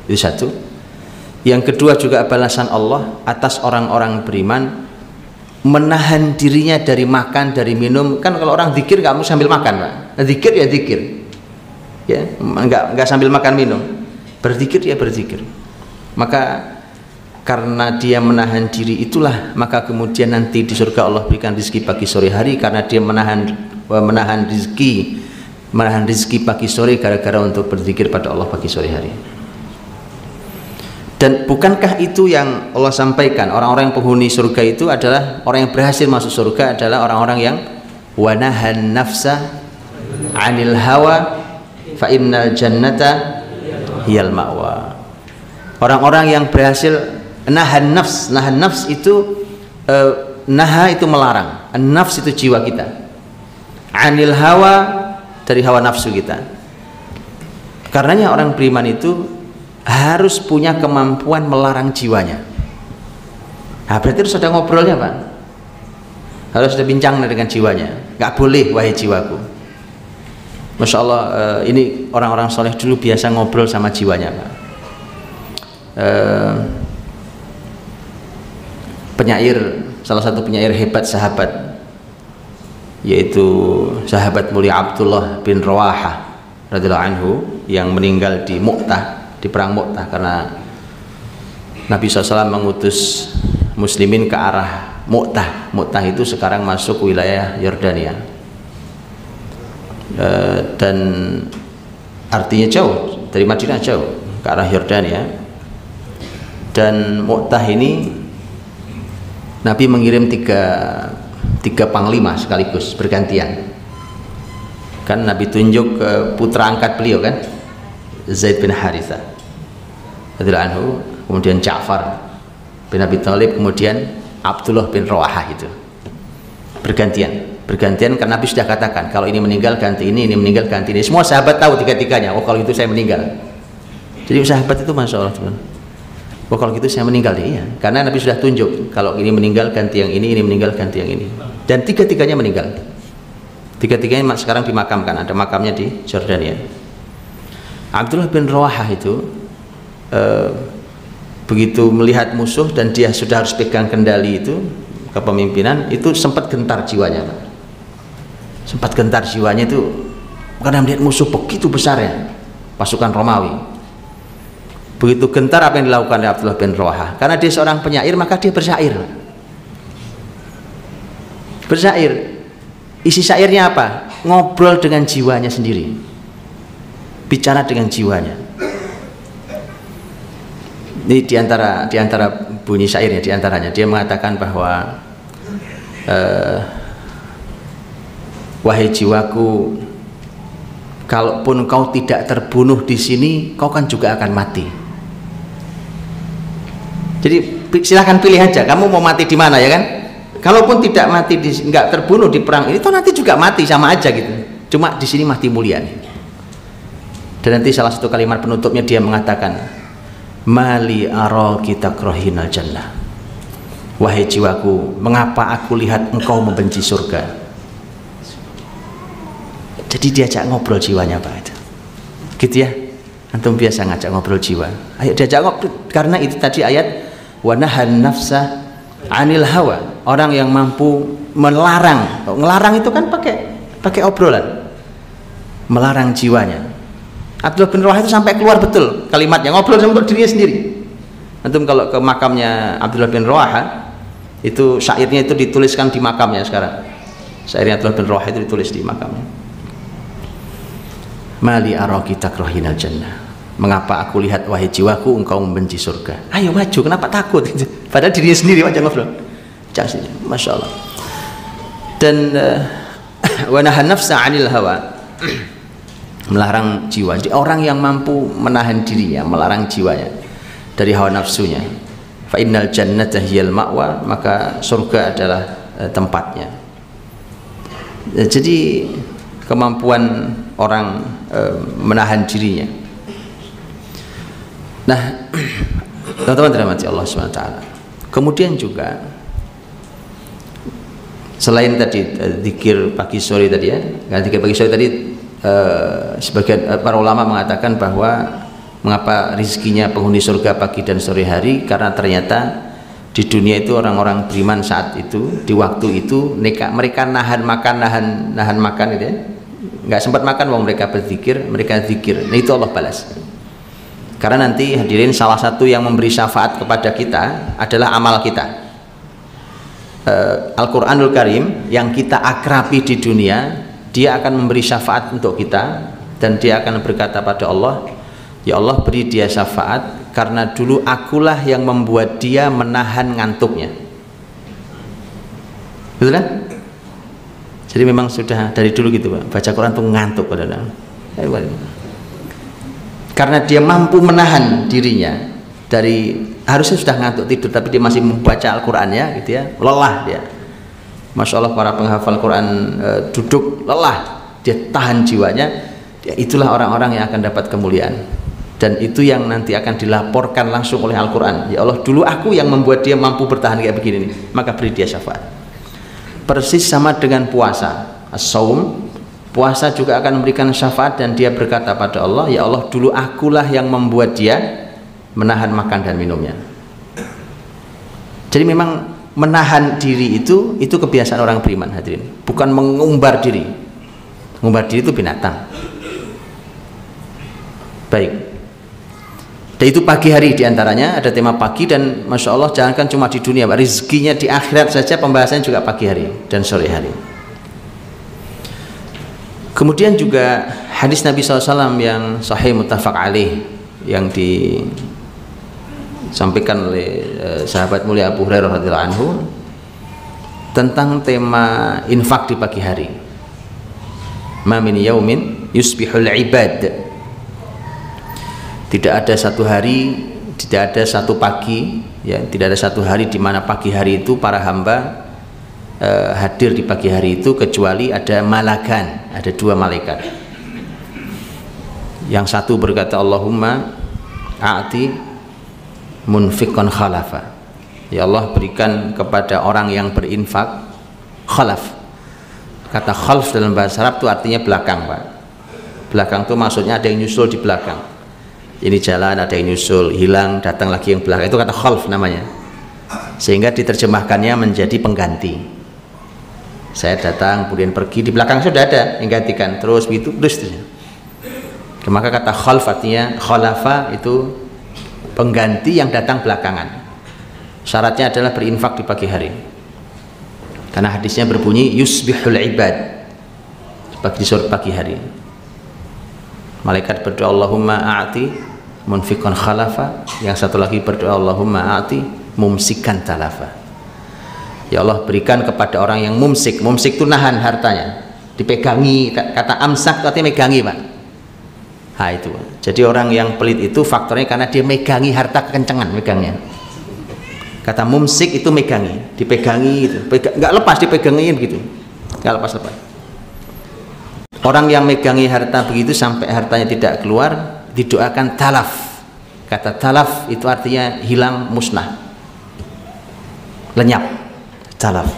Itu satu. Yang kedua juga balasan Allah atas orang-orang beriman menahan dirinya dari makan, dari minum. Kan kalau orang zikir nggak mau sambil makan, Pak. Zikir ya zikir, ya nggak sambil makan minum. Berzikir ya berzikir. Maka karena dia menahan diri itulah, maka kemudian nanti di surga Allah berikan rizki pagi sore hari, karena dia menahan rizki pagi sore gara-gara untuk berzikir pada Allah pagi sore hari. Dan bukankah itu yang Allah sampaikan, orang-orang yang penghuni surga itu adalah orang yang berhasil masuk surga adalah orang-orang yang wanahan nafsa 'anil hawa fa innal jannata hiyal ma'wa. Orang-orang yang berhasil nahan nafs itu naha itu melarang, nafs itu jiwa kita, 'anil hawa dari hawa nafsu kita. Karenanya orang beriman itu harus punya kemampuan melarang jiwanya. Nah, berarti harus ada ngobrolnya, Pak. Harus ada bincang dengan jiwanya. Nggak boleh, wahai jiwaku. Masya Allah, ini orang-orang soleh dulu biasa ngobrol sama jiwanya, Pak. Penyair, salah satu penyair hebat sahabat, yaitu sahabat mulia Abdullah bin Rawahah radhiyallahu anhu, yang meninggal di Mu'tah, di perang Mu'tah, karena Nabi SAW mengutus muslimin ke arah Mu'tah. Mu'tah itu sekarang masuk wilayah Yordania, dan artinya jauh dari Madinah, jauh ke arah Yordania. Dan Mu'tah ini Nabi mengirim tiga panglima sekaligus bergantian. Kan Nabi tunjuk ke putra angkat beliau, kan, Zaid bin Harithah radhiyallahu anhu, kemudian Ja'far bin Abi Thalib, kemudian Abdullah bin Rawahah. Itu bergantian karena Nabi sudah katakan kalau ini meninggal ganti ini meninggal ganti ini. Semua sahabat tahu tiga-tiganya, oh kalau itu saya meninggal. Jadi sahabat itu masya Allah, oh kalau gitu saya meninggal deh, iya. Karena Nabi sudah tunjuk kalau ini meninggal ganti yang ini meninggal ganti yang ini, dan tiga-tiganya meninggal. Tiga-tiganya sekarang dimakamkan, ada makamnya di Jordania. Abdullah bin Rawahah itu begitu melihat musuh dan dia sudah harus pegang kendali itu kepemimpinan, itu sempat gentar jiwanya, sempat gentar jiwanya itu karena melihat musuh begitu besarnya pasukan Romawi. Begitu gentar apa yang dilakukan oleh Abdullah bin Rawahah, karena dia seorang penyair, maka dia bersyair. Isi syairnya apa? Ngobrol dengan jiwanya sendiri, bicara dengan jiwanya. Ini diantara bunyi syairnya, diantaranya dia mengatakan bahwa wahai jiwaku, kalaupun kau tidak terbunuh di sini, kau kan juga akan mati. Jadi silahkan pilih aja, kamu mau mati di mana, ya kan? Kalaupun tidak mati, nggak terbunuh di perang ini, toh nanti juga mati sama aja gitu. Cuma di sini mati mulia nih. Dan nanti salah satu kalimat penutupnya dia mengatakan, mali araki takrahinal jannah. Wahai jiwaku, mengapa aku lihat engkau membenci surga? Jadi diajak ngobrol jiwanya, Pak, itu. Gitu ya. Antum biasa ngajak ngobrol jiwa. Ayo diajak ngobrol, karena itu tadi ayat wanahan nafsa 'anil hawa. Orang yang mampu melarang. Ngelarang itu kan pakai obrolan. Melarang jiwanya. Abdullah bin Rawahah itu sampai keluar betul kalimatnya, ngobrol sama dirinya sendiri. Antum kalau ke makamnya Abdullah bin Rawahah, itu syairnya itu dituliskan di makamnya sekarang. Syairnya Abdullah bin Rawahah itu ditulis di makamnya. Mali araki takrahinal jannah. Mengapa aku lihat wahai jiwaku engkau membenci surga? Ayo maju, kenapa takut? Padahal dirinya sendiri aja ngobrol. Masya Allah. Dan wanahan nafsa 'anil hawa, melarang jiwa. Jadi orang yang mampu menahan dirinya, melarang jiwanya dari hawa nafsunya. Fa innal jannata hiyal ma'wa, maka surga adalah tempatnya. Jadi kemampuan orang menahan dirinya. Nah, teman-teman dirahmati Allah SWT. Kemudian juga selain tadi zikir pagi sore tadi ya, zikir pagi sore tadi sebagian para ulama mengatakan bahwa mengapa rizkinya penghuni surga pagi dan sore hari, karena ternyata di dunia itu orang-orang beriman saat itu, di waktu itu mereka nahan makan gitu ya, nggak sempat makan, wong mereka berzikir, mereka zikir. Nah itu Allah balas. Karena nanti hadirin, salah satu yang memberi syafaat kepada kita adalah amal kita. Al-Quranul Karim yang kita akrabi di dunia, dia akan memberi syafaat untuk kita, dan dia akan berkata pada Allah, ya Allah beri dia syafaat karena dulu akulah yang membuat dia menahan ngantuknya. Betul kan? Jadi memang sudah dari dulu gitu Pak, baca Quran tuh ngantuk kadang-kadang. Karena dia mampu menahan dirinya dari, harusnya sudah ngantuk tidur, tapi dia masih membaca Al-Qurannya gitu ya, lelah dia. Masya Allah, para penghafal Quran duduk lelah, dia tahan jiwanya, itulah orang-orang yang akan dapat kemuliaan. Dan itu yang nanti akan dilaporkan langsung oleh Al-Quran. Ya Allah, dulu aku yang membuat dia mampu bertahan kayak begini nih, maka beri dia syafaat. Persis sama dengan puasa, as-saum, puasa juga akan memberikan syafaat, dan dia berkata pada Allah, ya Allah dulu akulah yang membuat dia menahan makan dan minumnya. Jadi memang menahan diri itu kebiasaan orang beriman hadirin, bukan mengumbar diri. Mengumbar diri itu binatang. Baik. Dan itu pagi hari diantaranya, ada tema pagi, dan Masya Allah jangankan cuma di dunia, rizkinya di akhirat saja pembahasannya juga pagi hari dan sore hari. Kemudian juga hadis Nabi SAW yang sahih muttafaq alaih, yang disampaikan oleh sahabat mulia Abu Hurairah radhiyallahu anhu tentang tema infak di pagi hari. Ma min yaumin yusbihul ibad, tidak ada satu hari, tidak ada satu pagi ya, tidak ada satu hari di mana pagi hari itu para hamba hadir di pagi hari itu, kecuali ada malakan, ada dua malaikat. Yang satu berkata, Allahumma a'ti munfiqan khalafa, ya Allah berikan kepada orang yang berinfak khalaf. Kata khalf dalam bahasa Arab itu artinya belakang Pak. Belakang itu maksudnya ada yang nyusul di belakang. Ini jalan, ada yang nyusul, hilang, datang lagi yang belakang, itu kata khalf namanya. Sehingga diterjemahkannya menjadi pengganti. Saya datang kemudian pergi, di belakang sudah ada yang gantikan, terus begitu terus. Maka kata khalf artinya khalafa, itu pengganti yang datang belakangan. Syaratnya adalah berinfak di pagi hari. Karena hadisnya berbunyi yusbihul ibad, di sore pagi hari. Malaikat berdoa Allahumma a'ti munfiqan khalafa, yang satu lagi berdoa Allahumma a'ti mumsikan talafa, ya Allah berikan kepada orang yang mumsik. Mumsik itu nahan hartanya, dipegangi. Kata amsak artinya megangi Pak. Nah itu, jadi orang yang pelit itu faktornya karena dia megangi harta kekencangan megangnya. Kata mumsik itu megangi, dipegangi itu, nggak lepas, dipegangin gitu, nggak lepas-lepas. Orang yang megangi harta begitu sampai hartanya tidak keluar, didoakan talaf. Kata talaf itu artinya hilang, musnah, lenyap, talaf.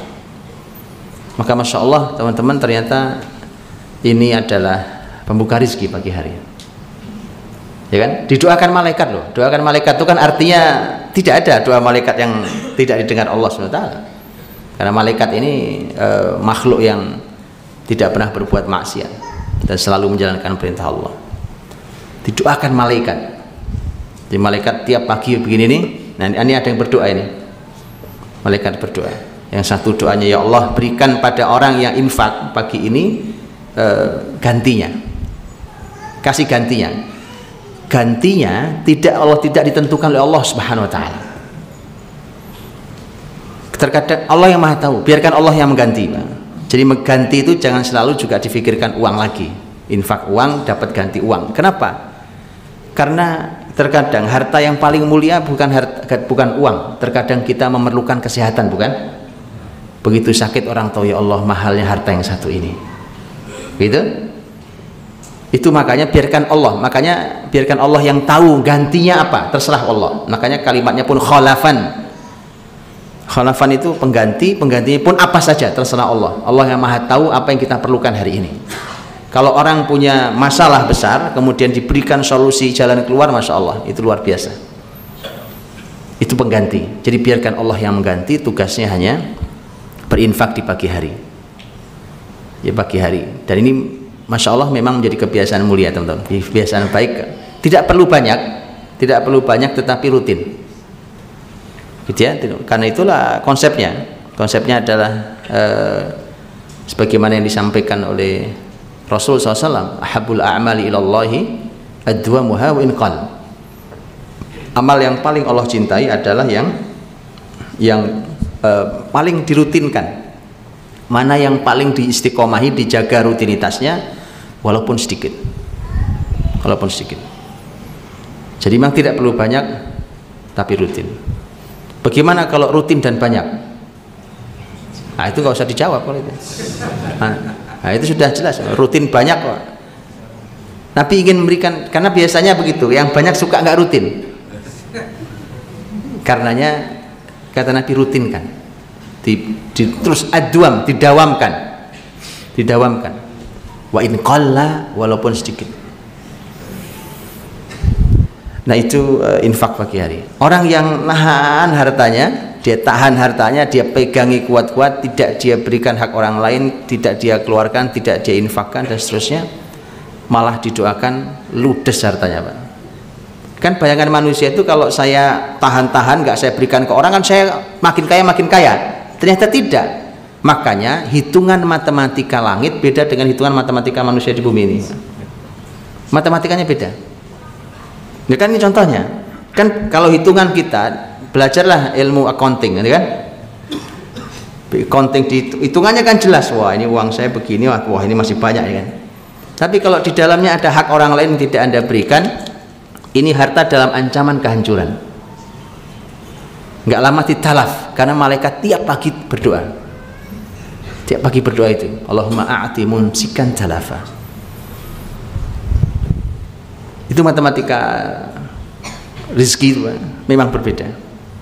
Maka Masya Allah teman-teman, ternyata ini adalah pembuka rezeki pagi hari. Ya kan? Didoakan malaikat loh. Doakan malaikat itu kan artinya tidak ada doa malaikat yang tidak didengar Allah SWT. Karena malaikat ini makhluk yang tidak pernah berbuat maksiat dan selalu menjalankan perintah Allah. Didoakan malaikat. Jadi malaikat tiap pagi begini nih. Nah ini ada yang berdoa ini. Malaikat berdoa. Yang satu doanya, ya Allah berikan pada orang yang infak pagi ini gantinya. Kasih gantinya. Gantinya tidak ditentukan oleh Allah Subhanahu wa taala. Terkadang Allah yang Maha tahu, biarkan Allah yang mengganti, Pak. Jadi mengganti itu jangan selalu juga difikirkan uang lagi. Infak uang, dapat ganti uang. Kenapa? Karena terkadang harta yang paling mulia bukan uang. Terkadang kita memerlukan kesehatan, bukan? Begitu sakit orang tahu, ya Allah mahalnya harta yang satu ini. gitu. Itu makanya biarkan Allah yang tahu gantinya apa, terserah Allah. Makanya kalimatnya pun khalafan. Khalafan itu penggantinya pun apa saja terserah Allah. Allah yang maha tahu apa yang kita perlukan hari ini. Kalau orang punya masalah besar kemudian diberikan solusi jalan keluar, masya Allah, itu luar biasa. Itu pengganti. Jadi biarkan Allah yang mengganti, tugasnya hanya berinfak di pagi hari. Ya, pagi hari. Dan ini masya Allah memang menjadi kebiasaan mulia, teman-teman. Kebiasaan baik. Tidak perlu banyak tetapi rutin. Gitu ya. Karena itulah konsepnya adalah sebagaimana yang disampaikan oleh Rasul SAW, ahabul a'mali ilallahi adwamuha wa inqal. Amal yang paling Allah cintai adalah yang paling dirutinkan. Mana yang paling diistiqomahi, dijaga rutinitasnya walaupun sedikit. Jadi memang tidak perlu banyak tapi rutin. Bagaimana kalau rutin dan banyak? Nah, itu nggak usah dijawab kalau itu. Nah, itu sudah jelas, rutin banyak kok. Nabi ingin memberikan, karena biasanya begitu, yang banyak suka nggak rutin. Karenanya kata Nabi rutinkan, terus adwam, didawamkan. Wa in qalla, walaupun sedikit. Nah, itu infak pagi hari. Orang yang nahan hartanya, dia tahan hartanya, dia pegangi kuat-kuat, tidak dia berikan hak orang lain, tidak dia keluarkan, tidak dia infakkan dan seterusnya, malah didoakan ludes hartanya, Pak. Kan bayangan manusia itu kalau saya tahan-tahan nggak saya berikan ke orang, kan saya makin kaya. Ternyata tidak. Makanya hitungan matematika langit beda dengan hitungan matematika manusia di bumi ini. Matematikanya beda. Ya kan, ini contohnya. Kan kalau hitungan kita, belajarlah ilmu accounting, kan? Accounting hitungannya kan jelas, wah ini uang saya begini, wah ini masih banyak, ya kan? Tapi kalau di dalamnya ada hak orang lain yang tidak Anda berikan, ini harta dalam ancaman kehancuran. Nggak lama ditalaf, karena malaikat tiap pagi berdoa. Tiap pagi berdoa itu, Allahumma a'ti mumsikan talafa. Itu matematika rezeki itu memang berbeda.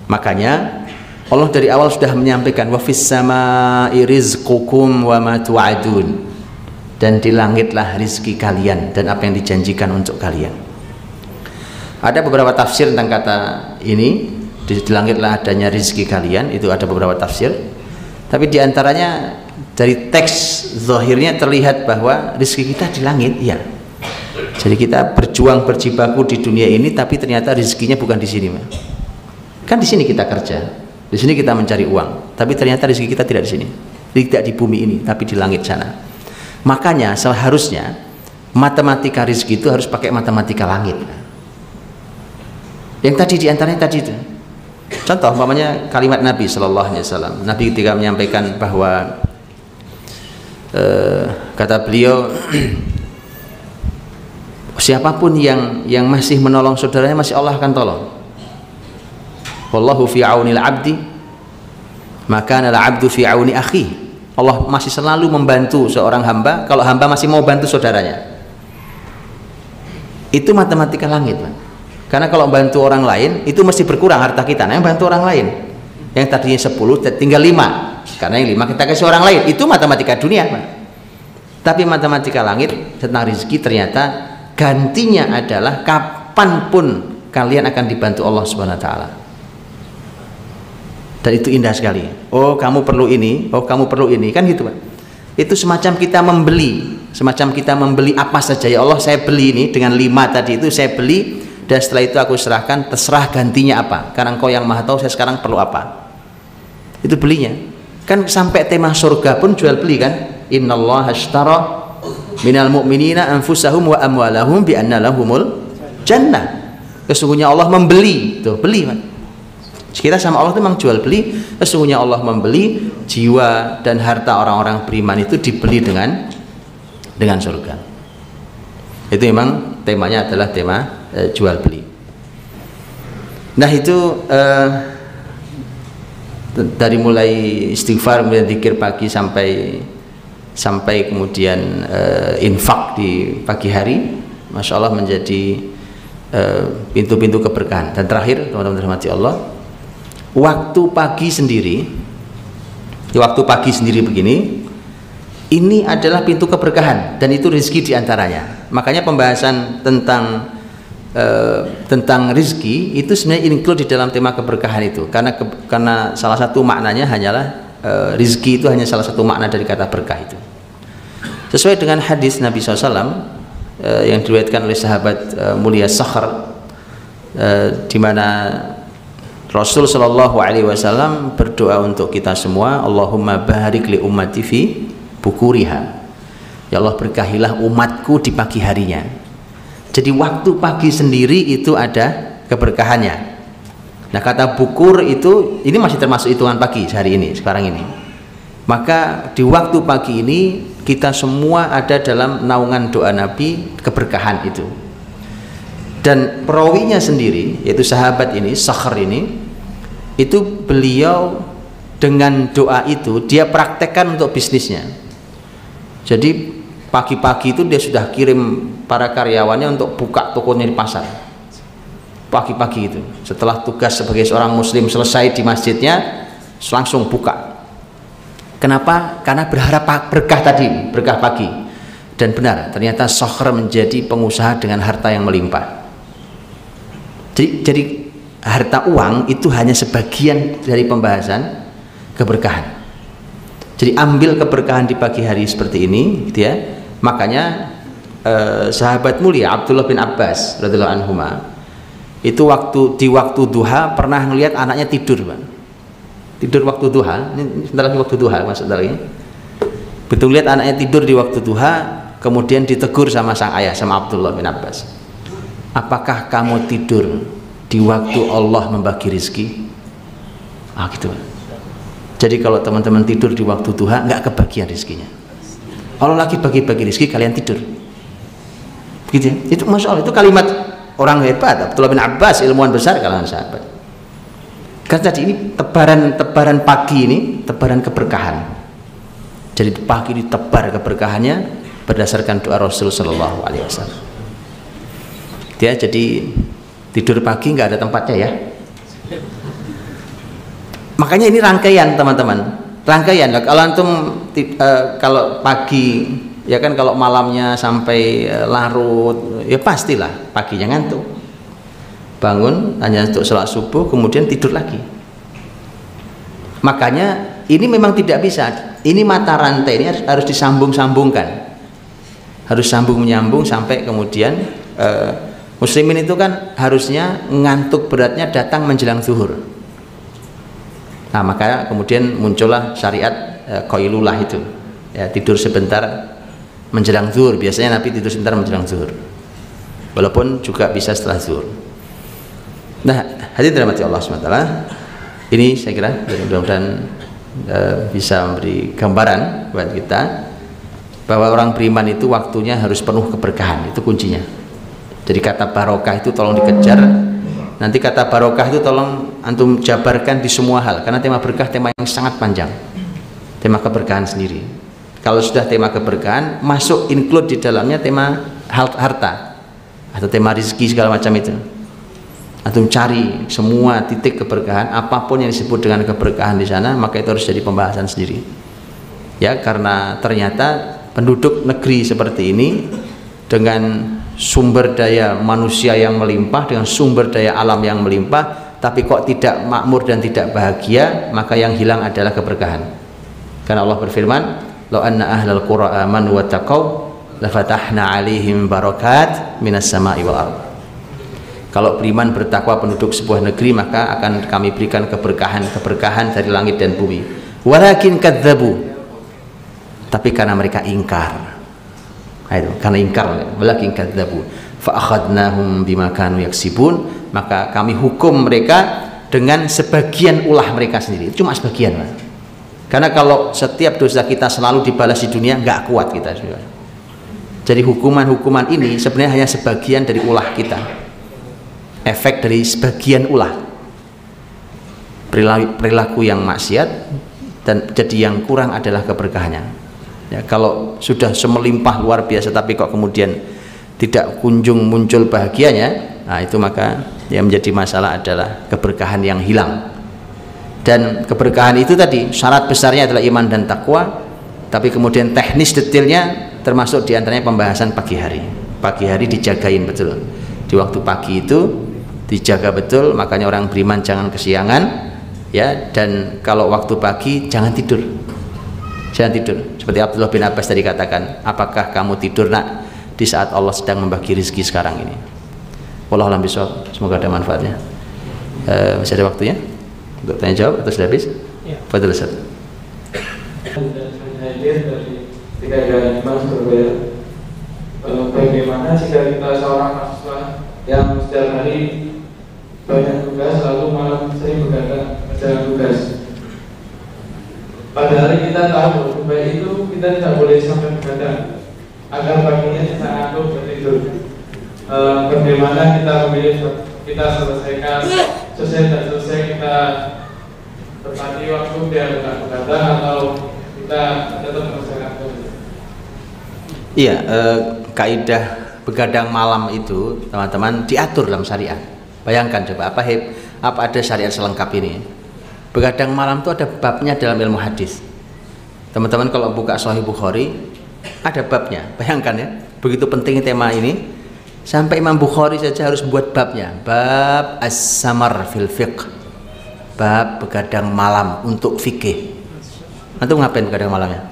Makanya Allah dari awal sudah menyampaikan wa fis samaa'i rizqukum wa ma tu'adun. Dan di langitlah rizki kalian dan apa yang dijanjikan untuk kalian. Ada beberapa tafsir tentang kata ini, di langitlah adanya rizki kalian, itu ada beberapa tafsir. Tapi diantaranya dari teks zahirnya terlihat bahwa rizki kita di langit, ya. Jadi kita berjuang berjibaku di dunia ini, tapi ternyata rezekinya bukan di sini, Mas. Kan di sini kita kerja, di sini kita mencari uang, tapi ternyata rezeki kita tidak di sini, tidak di bumi ini, tapi di langit sana. Makanya seharusnya matematika rezeki itu harus pakai matematika langit. Yang tadi diantaranya tadi itu. Contoh, umpamanya kalimat Nabi Sallallahu Alaihi Wasallam. Nabi ketika menyampaikan bahwa kata beliau, siapapun yang masih menolong saudaranya, masih Allah akan tolong. Wallahu fi aunil abdi maka al abdu fi auni akhi. Allah masih selalu membantu seorang hamba kalau hamba masih mau bantu saudaranya. Itu matematika langit, Pak. Karena kalau bantu orang lain itu mesti berkurang harta kita. Nah, yang bantu orang lain yang tadinya 10 tinggal 5, karena yang 5 kita kasih orang lain. Itu matematika dunia, Pak. Tapi matematika langit tentang rezeki ternyata gantinya adalah kapanpun kalian akan dibantu Allah Subhanahu Wa Taala. Dan itu indah sekali. Oh, kamu perlu ini, oh kamu perlu ini, kan gitu, Pak. Itu semacam kita membeli apa saja. Ya Allah, saya beli ini dengan 5 tadi itu saya beli, dan setelah itu aku serahkan, terserah gantinya apa, karena Engkau yang maha tahu saya sekarang perlu apa. Itu belinya. Kan sampai tema surga pun jual beli, kan? Innallaha ashtara minal mu'minina anfusahum wa amwalahum bi anna lahumul jannah. Sesungguhnya Allah membeli, tuh beli, Pak. Kita sama Allah itu memang jual beli. Sesungguhnya Allah membeli jiwa dan harta orang-orang beriman itu dibeli dengan surga. Itu memang temanya adalah tema jual beli. Nah, itu dari mulai istighfar, kemudian zikir pagi sampai sampai kemudian infak di pagi hari, Masya Allah menjadi pintu-pintu keberkahan. Dan terakhir teman-teman dirahmati Allah, waktu pagi sendiri begini, ini adalah pintu keberkahan dan itu rezeki diantaranya. Makanya pembahasan tentang rezeki itu sebenarnya include di dalam tema keberkahan itu, karena salah satu maknanya hanyalah rezeki itu hanya salah satu makna dari kata berkah itu. Sesuai dengan hadis Nabi SAW yang diriwayatkan oleh sahabat mulia Sakhr, di mana Rasul Shallallahu Alaihi Wasallam berdoa untuk kita semua, Allahumma barik li ummati fi bukuriha, ya Allah berkahilah umatku di pagi harinya. Jadi waktu pagi sendiri itu ada keberkahannya. Nah, kata bukur itu ini masih termasuk hitungan pagi hari ini, sekarang ini. Maka di waktu pagi ini kita semua ada dalam naungan doa Nabi keberkahan itu. Dan perawinya sendiri, yaitu sahabat ini, Sakhr ini, itu beliau dengan doa itu dia praktekkan untuk bisnisnya. Jadi pagi-pagi itu dia sudah kirim para karyawannya untuk buka tokonya di pasar. Pagi-pagi itu, setelah tugas sebagai seorang muslim selesai di masjidnya, langsung buka. Kenapa? Karena berharap berkah tadi, berkah pagi. Dan benar, ternyata Sakhr menjadi pengusaha dengan harta yang melimpah. Jadi harta uang itu hanya sebagian dari pembahasan keberkahan. Jadi ambil keberkahan di pagi hari seperti ini, gitu ya. Makanya sahabat mulia Abdullah bin Abbas radhiyallahu anhuma itu di waktu duha pernah ngelihat anaknya tidur, Pak. Tidur waktu duha. Ini sebentar lagi waktu duha, maksudnya lagi. Betul lihat anaknya tidur di waktu duha, kemudian ditegur sama sang ayah, sama Abdullah bin Abbas. Apakah kamu tidur di waktu Allah membagi rezeki? Gitu. Jadi kalau teman-teman tidur di waktu duha, nggak kebagian rezekinya. Allah lagi bagi-bagi rezeki, kalian tidur. Begitu ya? Itu Masya Allah, itu kalimat orang hebat, Abdullah bin Abbas, ilmuwan besar kalangan sahabat. Karena tadi ini tebaran pagi ini, tebaran keberkahan. Jadi pagi ini tebar keberkahannya berdasarkan doa Rasul Shallallahu Alaihi Wasallam. Ya, jadi tidur pagi nggak ada tempatnya ya. Makanya ini rangkaian teman-teman, rangkaian. Kalau antum kalau pagi ya kan, kalau malamnya sampai larut ya pastilah paginya ngantuk. Bangun hanya untuk sholat subuh, kemudian tidur lagi. Makanya ini memang tidak bisa. Ini mata rantai ini harus disambung-sambungkan, harus sambung menyambung sampai kemudian muslimin itu kan harusnya ngantuk beratnya datang menjelang zuhur. Nah, maka kemudian muncullah syariat qailulah itu, ya, tidur sebentar menjelang zuhur. Biasanya Nabi tidur sebentar menjelang zuhur, walaupun juga bisa setelah zuhur. Nah, hadirin dirahmati Allah SWT, ini saya kira mudah-mudahan bisa memberi gambaran buat kita bahwa orang beriman itu waktunya harus penuh keberkahan, itu kuncinya. Jadi kata barokah itu tolong dikejar. Nanti kata barokah itu tolong antum jabarkan di semua hal, karena tema berkah tema yang sangat panjang, tema keberkahan sendiri. Kalau sudah tema keberkahan, masuk include di dalamnya tema harta atau tema rezeki segala macam itu. Antum cari semua titik keberkahan, apapun yang disebut dengan keberkahan di sana, maka itu harus jadi pembahasan sendiri. Ya, karena ternyata penduduk negeri seperti ini dengan sumber daya manusia yang melimpah, dengan sumber daya alam yang melimpah, tapi kok tidak makmur dan tidak bahagia, maka yang hilang adalah keberkahan. Karena Allah berfirman, "Lau anna ahlal qura amanu wattaqau lafatahna 'alaihim barakat minas sama'i wal ardh." Kalau beriman bertakwa penduduk sebuah negeri, maka akan kami berikan keberkahan dari langit dan bumi. Walakin kadzabu, tapi karena mereka ingkar. Itu karena ingkar, walakin kadzabu fa akhadnahum bima kanu yaksibun, maka kami hukum mereka dengan sebagian ulah mereka sendiri. Cuma sebagian, Pak. Karena kalau setiap dosa kita selalu dibalas di dunia, nggak kuat kita. Jadi hukuman-hukuman ini sebenarnya hanya sebagian dari ulah kita, efek dari sebagian ulah perilaku yang maksiat, dan jadi yang kurang adalah keberkahannya. Ya, kalau sudah semelimpah luar biasa tapi kok kemudian tidak kunjung muncul bahagianya, nah itu maka yang menjadi masalah adalah keberkahan yang hilang. Dan keberkahan itu tadi syarat besarnya adalah iman dan takwa, tapi kemudian teknis detailnya termasuk diantaranya pembahasan pagi hari. Pagi hari dijagain betul, di waktu pagi itu dijaga betul, makanya orang beriman jangan kesiangan ya, dan kalau waktu pagi jangan tidur, jangan tidur. Seperti Abdullah bin Abbas tadi katakan, apakah kamu tidur nak di saat Allah sedang membagi rezeki sekarang ini? Wallahu a'lam bishawab. Semoga ada manfaatnya. Masih ada waktunya untuk tanya jawab atau sudah habis? Ya. Fadhil Ustaz. Hadir dari tidak ada iman berbeda. Bagaimana jika kita seorang mahasiswa yang setiap hari banyak tugas lalu malam sering begadang mengerjakan tugas? Pada hari kita tahu baik itu kita tidak boleh sampai begadang agar paginya bisa ngantuk bertidur. Bagaimana kita memilih, kita selesaikan selesai dan selesai kita tepati waktu biar tidak begadang atau kita tetap mengerjakan tugas? Iya, kaidah begadang malam itu teman-teman diatur dalam syariat. Bayangkan coba apa ada syariat selengkap ini? Begadang malam itu ada babnya dalam ilmu hadis. Teman-teman kalau buka Sahih Bukhari ada babnya. Bayangkan ya, begitu penting tema ini sampai Imam Bukhari saja harus buat babnya. Bab as-samar fil fiqh. Bab begadang malam untuk fikih. Antum ngapain begadang malamnya?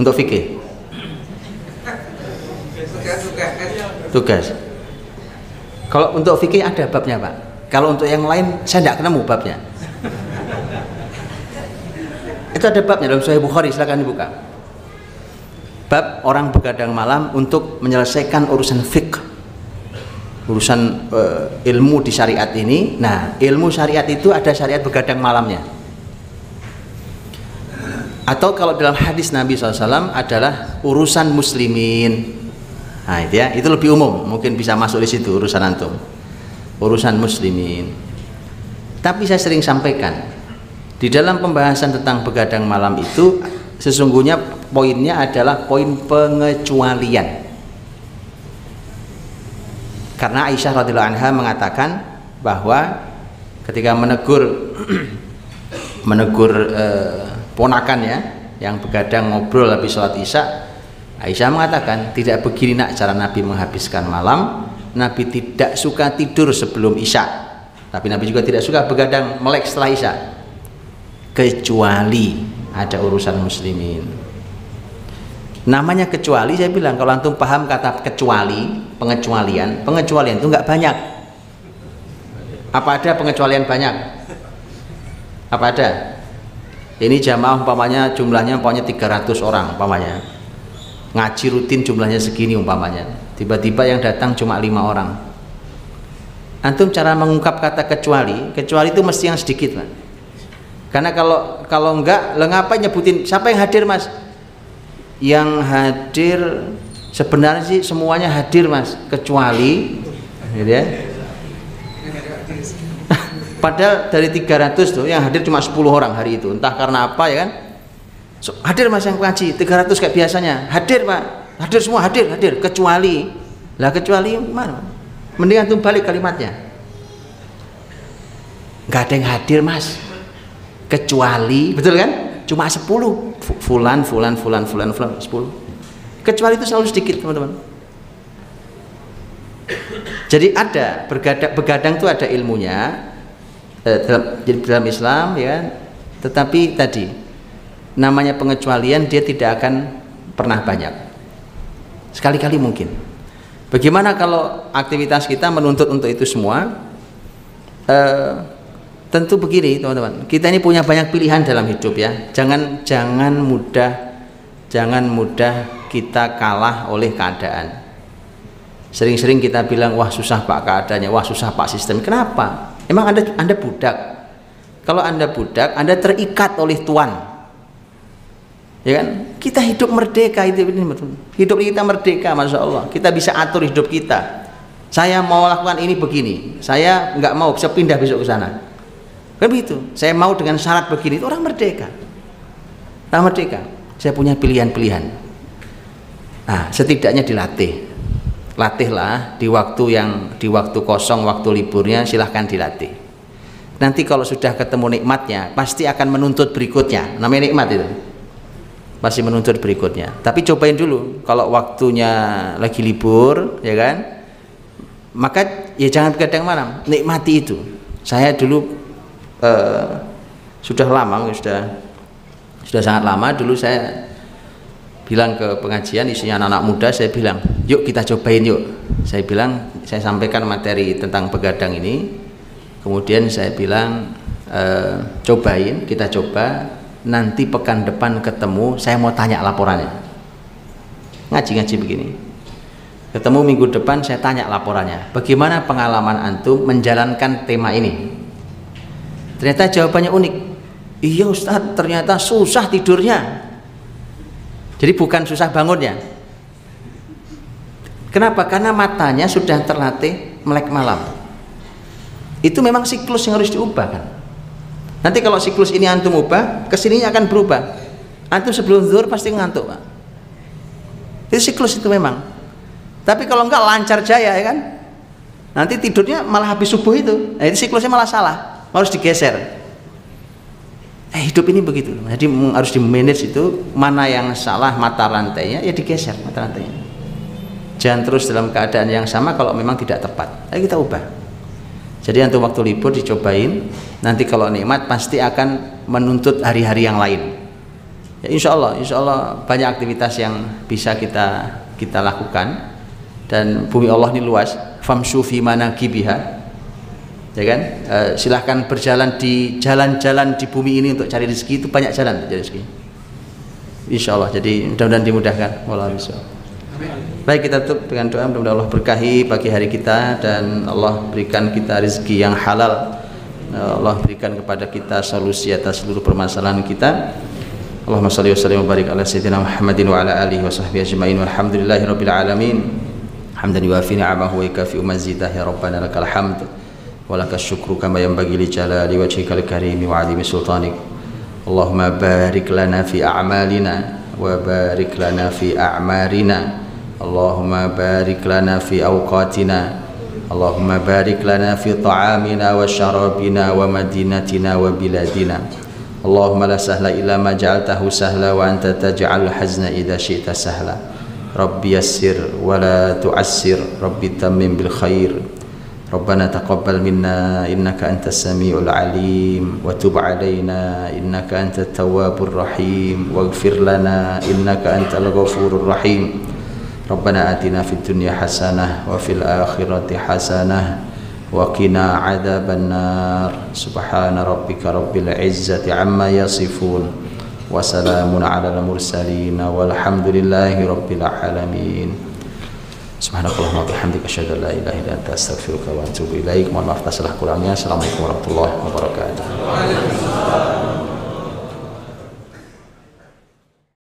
Untuk fikih. Tugas. Kalau untuk fikih ada babnya Pak. Kalau untuk yang lain saya tidak ketemu babnya. Itu ada babnya dalam Sahih Bukhari, silakan dibuka. Bab orang begadang malam untuk menyelesaikan urusan fiqh, urusan ilmu di syariat ini. Nah, ilmu syariat itu ada syariat begadang malamnya. Atau kalau dalam hadis Nabi SAW adalah urusan muslimin. Nah itu ya, itu lebih umum, mungkin bisa masuk di situ urusan antum, urusan muslimin. Tapi saya sering sampaikan di dalam pembahasan tentang begadang malam itu sesungguhnya poinnya adalah poin pengecualian. Karena Aisyah radhiyallahu anha mengatakan bahwa ketika menegur ponakannya yang begadang ngobrol habis sholat isya, Aisyah mengatakan tidak begini nak cara Nabi menghabiskan malam. Nabi tidak suka tidur sebelum isya, tapi Nabi juga tidak suka begadang melek setelah isya, kecuali ada urusan muslimin. Namanya kecuali, saya bilang kalau antum paham kata kecuali, pengecualian itu nggak banyak. Apa ada pengecualian banyak? Apa ada? Ini jamaah umpamanya jumlahnya umpamanya 300 orang umpamanya, ngaji rutin jumlahnya segini umpamanya, tiba-tiba yang datang cuma 5 orang. Antum cara mengungkap kata kecuali itu mesti yang sedikit Pak. Karena kalau enggak, ngapain nyebutin siapa yang hadir Mas? Yang hadir sebenarnya sih semuanya hadir Mas, kecuali gitu ya. Padahal dari 300 tuh yang hadir cuma 10 orang hari itu, entah karena apa ya kan. Hadir Mas yang ngaji 300 kayak biasanya, hadir Pak, hadir semua, hadir kecuali. Lah kecuali mana? Mending antum balik kalimatnya, nggak ada yang hadir Mas, kecuali, betul kan? Cuma 10 fulan 10. Kecuali itu selalu sedikit teman-teman. Jadi ada begadang itu ada ilmunya dalam Islam ya, tetapi tadi namanya pengecualian dia tidak akan pernah banyak, sekali-kali mungkin. Bagaimana kalau aktivitas kita menuntut untuk itu semua? Tentu begini teman-teman, kita ini punya banyak pilihan dalam hidup ya. Jangan mudah kita kalah oleh keadaan. Sering-sering kita bilang wah susah Pak keadaannya, wah susah Pak sistem. Kenapa? Emang anda budak? Kalau anda budak, anda terikat oleh tuan, ya kan? Kita hidup merdeka, hidup kita merdeka, masya Allah. Kita bisa atur hidup kita. Saya mau lakukan ini begini, saya nggak mau, bisa pindah besok ke sana. Kan begitu. Saya mau dengan syarat begini, itu orang merdeka. Orang merdeka. saya punya pilihan-pilihan. Nah, setidaknya dilatih. Latihlah di waktu kosong, waktu liburnya silahkan dilatih. Nanti kalau sudah ketemu nikmatnya, pasti akan menuntut berikutnya. Namanya nikmat itu. Pasti menuntut berikutnya. Tapi cobain dulu. Kalau waktunya lagi libur, ya kan? Maka ya jangan begadang malam. Nikmati itu. Saya dulu sudah lama, sudah sangat lama. Dulu saya bilang ke pengajian isinya anak-anak muda, saya bilang, yuk kita cobain yuk. Saya bilang, saya sampaikan materi tentang begadang ini. Kemudian saya bilang, cobain, kita coba. Nanti pekan depan ketemu, saya mau tanya laporannya. Ngaji-ngaji begini. Ketemu minggu depan, saya tanya laporannya. Bagaimana pengalaman antum menjalankan tema ini? Ternyata jawabannya unik. Iya Ustadz, ternyata susah tidurnya. Jadi bukan susah bangunnya. Kenapa? Karena matanya sudah terlatih melek malam. Itu memang siklus yang harus diubah kan. Nanti kalau siklus ini antum ubah, kesininya akan berubah. Antum sebelum zuhur pasti ngantuk, Pak. Itu siklus itu memang. Tapi kalau enggak lancar jaya ya kan, nanti tidurnya malah habis subuh itu. Nah, itu siklusnya malah salah, harus digeser. Hidup ini begitu. Jadi harus di-manage itu, mana yang salah mata rantainya ya digeser mata rantainya. Jangan terus dalam keadaan yang sama kalau memang tidak tepat. Ayo kita ubah. Jadi untuk waktu libur dicobain, nanti kalau nikmat pasti akan menuntut hari-hari yang lain. Ya, insya Allah banyak aktivitas yang bisa kita lakukan, dan bumi Allah ini luas. Famshu fi manakibiha, ya kan? Silahkan berjalan di jalan-jalan di bumi ini untuk cari rezeki, itu banyak jalan untuk cari rezeki. Insya Allah. Jadi mudah-mudahan dimudahkan. Wallahu a'lam. Baik, kita tutup dengan doa. Mudah-mudahan Allah berkahi pagi hari kita dan Allah berikan kita rezeki yang halal. Allah berikan kepada kita solusi atas seluruh permasalahan kita. Allahumma shalli wa sallim wa barik ala sayyidina Muhammadin wa ala alihi wa sahbihi ajma'in. Walhamdulillahi rabbil alamin. Hamdan yuwafi ni'amahu wa yukafi'u mazidah. Ya Rabbana lakal hamd wa lakas syukru kama yanbaghi li jalali wajhikal karimi wa 'azimi sultanik. Allahumma barik lana fi a'malina wa barik lana fi a'marina. Allahumma barik lana fi awqatina. Allahumma barik lana fi ta'amina wa syarabina wa madinatina wa biladina. Allahumma la sahla illa ma ja'altahu sahla wa anta taj'al hazna idha syi'ta sahla. Rabbi yassir wa la tu'assir. Rabbi tammim bil khair. Rabbana taqabbal minna innaka antas sami'ul alim wa tub alaina innaka antat tawwabur rahim waghfir lana innaka antal ghafurur rahim. Rabbana atina fid dunya hasanah wa fil akhirati hasanah wa qina adzabannar. Subhana rabbika rabbil izzati amma yasifun wa salamun alal mursalin walhamdulillahi rabbil alamin. Subhanakallahumma wa bihamdika asyhadu an la ilaha illa anta astaghfiruka wa atubu ilaik. Mohon maaf atas salah kurangnya. Assalamualaikum warahmatullahi wabarakatuh.